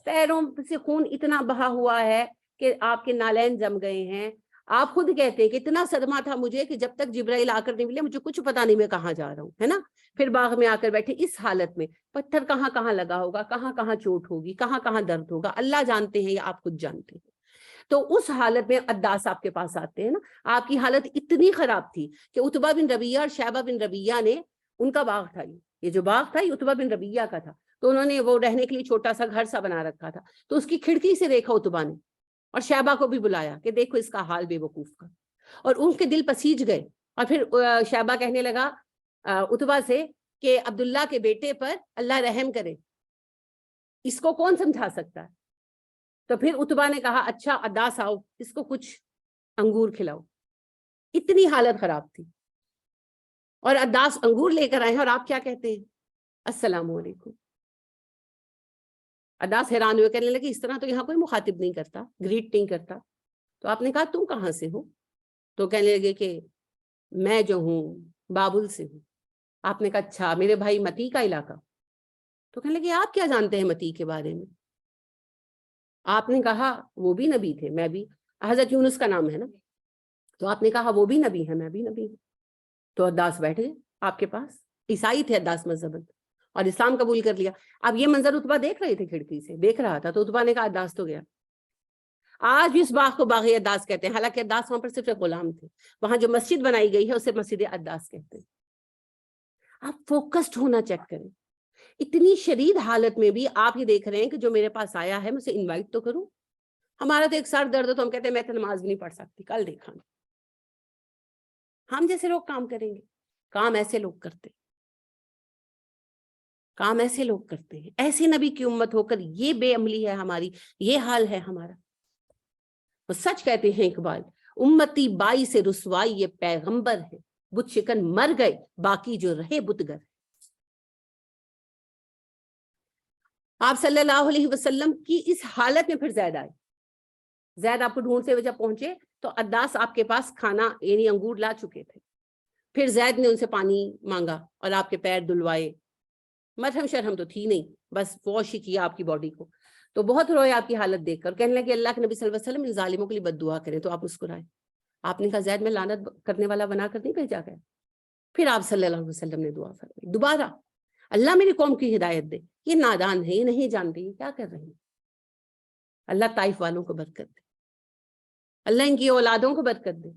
پیروں سے خون اتنا بہا ہوا ہے کہ آپ کے نالین جم گئے ہیں. آپ خود کہتے ہیں کہ اتنا صدمہ تھا مجھے کہ جب تک جبرائیل آ کر نہیں ملے مجھے کچھ پتا نہیں میں کہاں جا رہا ہوں, ہے نا. پھر باغ میں آ کر بیٹھے اس حالت میں, پتھر کہاں کہاں لگا ہوگا, کہاں کہاں چوٹ ہوگی, کہاں کہاں درد ہوگا, اللہ جانتے ہیں یا آپ خود جانتے ہیں. تو اس حالت میں عداس آپ کے پاس آتے ہیں نا, آپ کی حالت اتنی خراب تھی کہ عتبہ بن ربیعہ اور شیبہ بن ربیعہ نے, ان کا باغ تھا, یہ جو باغ تھا یہ عتبہ بن ربیعہ کا تھا, تو انہوں نے وہ رہنے کے لیے چھوٹا سا گھر سا بنا رکھا تھا, تو اس کی کھڑکی سے دیکھا عتبہ نے, اور شیبہ کو بھی بلایا کہ دیکھو اس کا حال بے وقوف کا, اور ان کے دل پسیج گئے. اور پھر شیبہ کہنے لگا عتبہ سے کہ عبداللہ کے بیٹے پر اللہ رحم کرے, اس کو کون سمجھا سکتا ہے. تو پھر عتبہ نے کہا اچھا عداس آؤ, اس کو کچھ انگور کھلاؤ. اتنی حالت خراب تھی, اور عداس انگور لے کر آئے ہیں, اور آپ کیا کہتے ہیں السلام علیکم. عداس حیران ہوئے, کہنے لگے اس طرح تو یہاں کوئی مخاطب نہیں کرتا, گریٹ نہیں کرتا. تو آپ نے کہا تم کہاں سے ہو, تو کہنے لگے کہ میں جو ہوں بابل سے ہوں. آپ نے کہا اچھا میرے بھائی متی کا علاقہ. تو کہنے لگے آپ کیا جانتے ہیں متی کے بارے میں. آپ نے کہا وہ بھی نبی تھے, میں بھی, حضرت یونس کا نام ہے نا, تو آپ نے کہا وہ بھی نبی ہے میں بھی نبی ہوں. تو عداس بیٹھ گئے آپ کے پاس, عیسائی تھے عداس مذہباً, اور اسلام قبول کر لیا. اب یہ منظر عتبہ دیکھ رہے تھے, کھڑکی سے دیکھ رہا تھا, تو عتبہ نے کہا عداس تو گیا. آج بھی اس باغ کو باغ عداس کہتے ہیں, حالانکہ عداس وہاں پر صرف ایک غلام تھے. وہاں جو مسجد بنائی گئی ہے اسے مسجد عداس کہتے ہیں. آپ فوکسڈ ہونا چیک کریں. اتنی شدید حالت میں بھی آپ یہ دیکھ رہے ہیں کہ جو میرے پاس آیا ہے میں اسے انوائٹ تو کروں. ہمارا تو ایک سر درد ہے تو ہم کہتے ہیں میں تو نماز بھی نہیں پڑھ سکتی, کل دیکھا. ہم جیسے لوگ کام کریں گے, کام ایسے لوگ کرتے ہیں, کام ایسے لوگ کرتے ہیں. ایسے نبی کی امت ہو کر یہ بے عملی ہے ہماری, یہ حال ہے ہمارا. وہ سچ کہتے ہیں اقبال, امتی بائی سے رسوائی یہ پیغمبر ہے, بت شکن مر گئے باقی جو رہے بتگر. آپ صلی اللہ علیہ وسلم کی اس حالت میں پھر زید آئے. زید آپ کو ڈھونڈتے ہوئے جب پہنچے تو عداس آپ کے پاس کھانا یعنی انگور لا چکے تھے. پھر زید نے ان سے پانی مانگا اور آپ کے پیر دھلوائے. مرہم شرہم تو تھی نہیں, بس واش ہی کیا آپ کی باڈی کو. تو بہت روئے آپ کی حالت دیکھ کر, کہنے لگے اللہ کے نبی صلی اللہ علیہ وسلم ان ظالموں کے لیے بد دعا کریں. تو آپ مسکرائے. آپ نے کہا زید میں لعنت کرنے والا بنا کر نہیں بھیجا گیا. پھر آپ صلی اللہ علیہ وسلم نے دعا فرمائی دوبارہ, اللہ میری قوم کی ہدایت دے, یہ نادان ہے, یہ نہیں جانتے یہ کیا کر رہے ہیں. اللہ طائف والوں کو برکت دے, اللہ ان کی اولادوں کو برکت دے.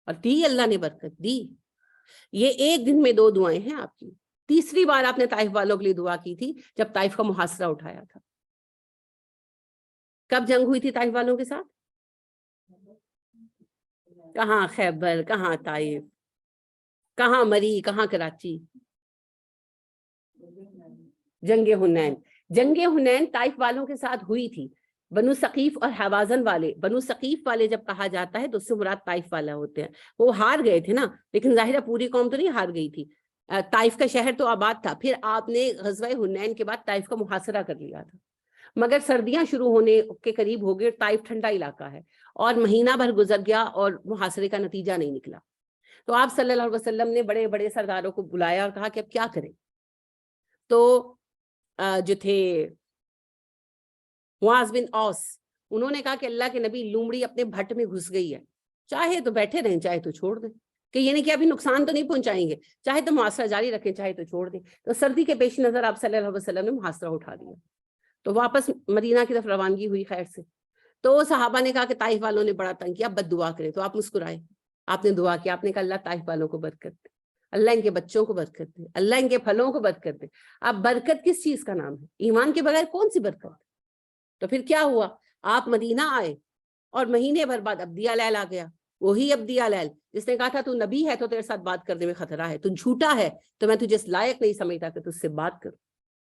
اور دی اللہ نے برکت دی. یہ ایک دن میں 2 دعائیں ہیں آپ کی. تیسری بار آپ نے طائف والوں کے لیے دعا کی تھی جب طائف کا محاصرہ اٹھایا تھا. کب جنگ ہوئی تھی طائف والوں کے ساتھ؟ کہاں خیبر، کہاں طائف، کہاں مری، کہاں کراچی. جنگ حنین. جنگ حنین طائف والوں کے ساتھ ہوئی تھی. بنو ثقیف اور حوازن والے، بنو ثقیف والے جب کہا جاتا ہے تو اس سے مراد طائف والا ہوتے ہیں. وہ ہار گئے تھے نا، لیکن ظاہر ہے پوری قوم تو نہیں ہار گئی تھی. طائف کا شہر تو آباد تھا. پھر آپ نے غزوہ حنین کے بعد طائف کا محاصرہ کر لیا تھا، مگر سردیاں شروع ہونے کے قریب ہو گئے. طائف ٹھنڈا علاقہ ہے اور مہینہ بھر گزر گیا اور محاصرے کا نتیجہ نہیں نکلا. تو آپ صلی اللہ علیہ وسلم نے بڑے بڑے سرداروں کو بلایا اور کہا کہ اب کیا کریں. تو جو تھے معاذ بن اوس، انہوں نے کہا کہ اللہ کے نبی، لومڑی اپنے بھٹ میں گھس گئی ہے، چاہے تو بیٹھے رہیں چاہے تو چھوڑ دیں. کہ یہ نہیں کہ ابھی نقصان تو نہیں پہنچائیں گے، چاہے تو محاصرہ جاری رکھیں چاہے تو چھوڑ دیں. تو سردی کے پیش نظر آپ صلی اللہ علیہ وسلم نے محاصرہ اٹھا دیا. تو واپس مدینہ کی طرف روانگی ہوئی خیر سے. تو صحابہ نے کہا کہ طائف والوں نے بڑا تنگ کیا، بد دعا کریں. تو آپ مسکرائے، آپ نے دعا کیا، آپ نے کہا اللہ طائف والوں کو برکت دے، اللہ ان کے بچوں کو برکت دے، اللہ ان کے پھلوں کو برکت دے. اب برکت کس چیز کا نام ہے؟ ایمان کے بغیر کون سی برکت؟ تو پھر کیا ہوا؟ آپ مدینہ آئے اور مہینے بھر بعد عبدی علیل آ گیا. وہی عبدی علیل جس نے کہا تھا تو نبی ہے تو تیرے ساتھ بات کرنے میں خطرہ ہے، تو جھوٹا ہے تو میں تجھے اس لائق نہیں سمجھتا کہ تجھ سے بات کروں.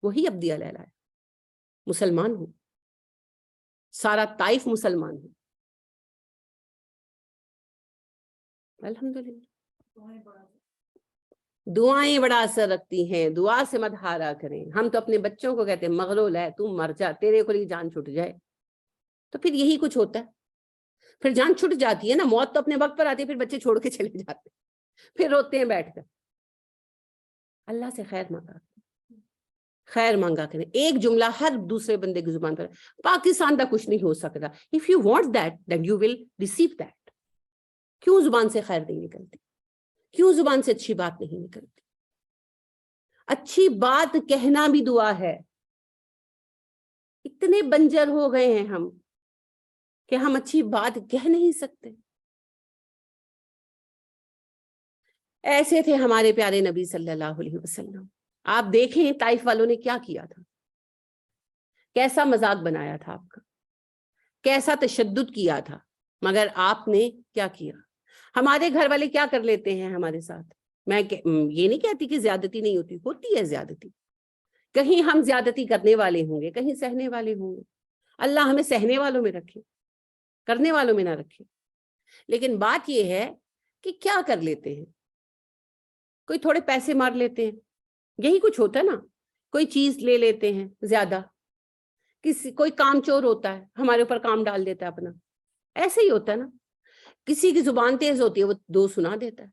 وہی عبدی علیل آیا. مسلمان ہوں، سارا طائف مسلمان ہوں. الحمدللہ. دعائیں بڑا اثر رکھتی ہیں، دعا سے مت ہارا کریں. ہم تو اپنے بچوں کو کہتے ہیں مغلول ہے تو مر جا، تیرے کو جان چھٹ جائے. تو پھر یہی کچھ ہوتا ہے. پھر جان چھٹ جاتی ہے نا، موت تو اپنے وقت پر آتی ہے، پھر بچے چھوڑ کے چلے جاتے ہیں، پھر روتے ہیں بیٹھ کر. اللہ سے خیر مانگا، خیر مانگا کریں. ایک جملہ ہر دوسرے بندے کی زبان پر. پاکستان کا کچھ نہیں ہو سکتا. If you want that then you will receive that. کیوں زبان سے خیر نہیں نکلتی؟ کیوں زبان سے اچھی بات نہیں نکلتی؟ اچھی بات کہنا بھی دعا ہے. اتنے بنجر ہو گئے ہیں ہم کہ ہم اچھی بات کہہ نہیں سکتے. ایسے تھے ہمارے پیارے نبی صلی اللہ علیہ وسلم. آپ دیکھیں طائف والوں نے کیا کیا تھا، کیسا مذاق بنایا تھا آپ کا، کیسا تشدد کیا تھا. مگر آپ نے کیا کیا؟ ہمارے گھر والے کیا کر لیتے ہیں ہمارے ساتھ. میں یہ نہیں کہتی کہ زیادتی نہیں ہوتی، ہوتی ہے زیادتی. کہیں ہم زیادتی کرنے والے ہوں گے، کہیں سہنے والے ہوں گے. اللہ ہمیں سہنے والوں میں رکھے، کرنے والوں میں نہ رکھے. لیکن بات یہ ہے کہ کیا کر لیتے ہیں. کوئی تھوڑے پیسے مار لیتے ہیں، یہی کچھ ہوتا ہے نا. کوئی چیز لے لیتے ہیں زیادہ، کوئی کام چور ہوتا ہے ہمارے اوپر کام ڈال دیتا ہے اپنا. ایسے ہی ہوتا ہے نا. کسی کی زبان تیز ہوتی ہے، وہ دو سنا دیتا ہے.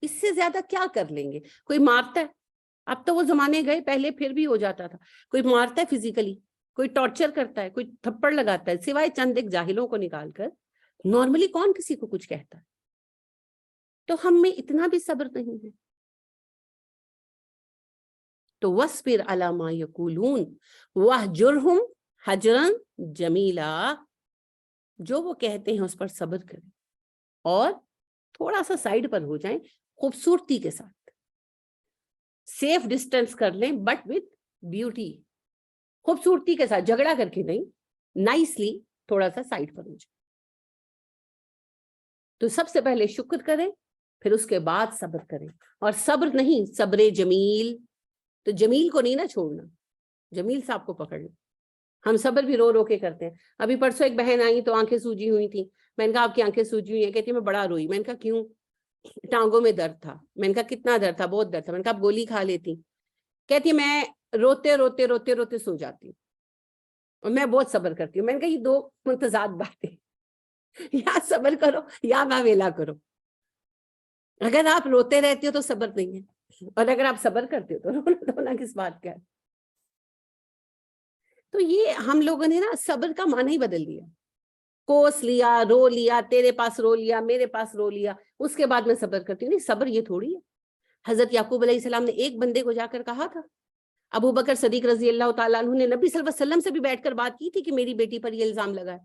اس سے زیادہ کیا کر لیں گے؟ کوئی مارتا ہے، اب تو وہ زمانے گئے، پہلے پھر بھی ہو جاتا تھا. کوئی مارتا ہے فزیکلی، کوئی ٹارچر کرتا ہے، کوئی تھپڑ لگاتا ہے، سوائے چند ایک جاہلوں کو نکال کر نارملی کون کسی کو کچھ کہتا ہے. تو ہم میں اتنا بھی صبر نہیں ہے. تو وَاصْبِرْ عَلَىٰ مَا يَقُولُونَ وَاهْجُرْهُمْ حَجْرًا جَمِيلًا. جو وہ کہتے ہیں اس پر صبر کریں اور تھوڑا سا سائڈ پر ہو جائیں، خوبصورتی کے ساتھ. سیف ڈسٹینس کر لیں بٹ وتھ بیوٹی. خوبصورتی کے ساتھ، جھگڑا کر کے نہیں، نائسلی تھوڑا سا سائڈ پر ہو جائیں. تو سب سے پہلے شکر کریں، پھر اس کے بعد صبر کریں. اور صبر نہیں، صبر جمیل. تو جمیل کو نہیں نہ چھوڑنا، جمیل صاحب کو پکڑنا. ہم صبر بھی رو رو کے کرتے ہیں. ابھی پرسوں ایک بہن آئی تو آنکھیں سوجی ہوئی تھی. میں نے کہا آپ کی آنکھیں سوجی ہوئی ہیں؟ کہتی میں بڑا روئی. میں نے کہا کیوں؟ ٹانگوں میں درد تھا. میں نے کہا کتنا درد تھا؟ بہت درد تھا. میں نے کہا آپ گولی کھا لیتی. کہتی میں روتے روتے روتے روتے سو جاتی ہوں اور میں بہت صبر کرتی ہوں. میں نے کہا یہ دو متضاد باتیں، یا صبر کرو یا واویلا کرو. اگر آپ روتے رہتے ہو تو صبر نہیں ہے، اور اگر آپ صبر کرتے ہو تو رونا کس بات کا ہے. تو یہ ہم لوگوں نے نا صبر کا معنی ہی بدل دیا. کوس لیا، رو لیا، تیرے پاس رو لیا، میرے پاس رو لیا، اس کے بعد میں صبر کرتی ہوں. نہیں، صبر یہ تھوڑی ہے. حضرت یعقوب علیہ السلام نے ایک بندے کو جا کر کہا تھا. ابو بکر صدیق رضی اللہ تعالیٰ عنہ نے نبی صلی اللہ علیہ وسلم سے بھی بیٹھ کر بات کی تھی کہ میری بیٹی پر یہ الزام لگا ہے.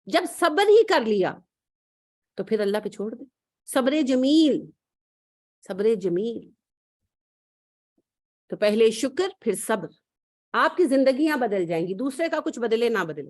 جب صبر ہی کر لیا تو پھر اللہ پہ چھوڑ دے. صبر جمیل، صبر جمیل. تو پہلے شکر پھر صبر. آپ کی زندگیاں بدل جائیں گی. دوسرے کا کچھ بدلے نہ بدلے.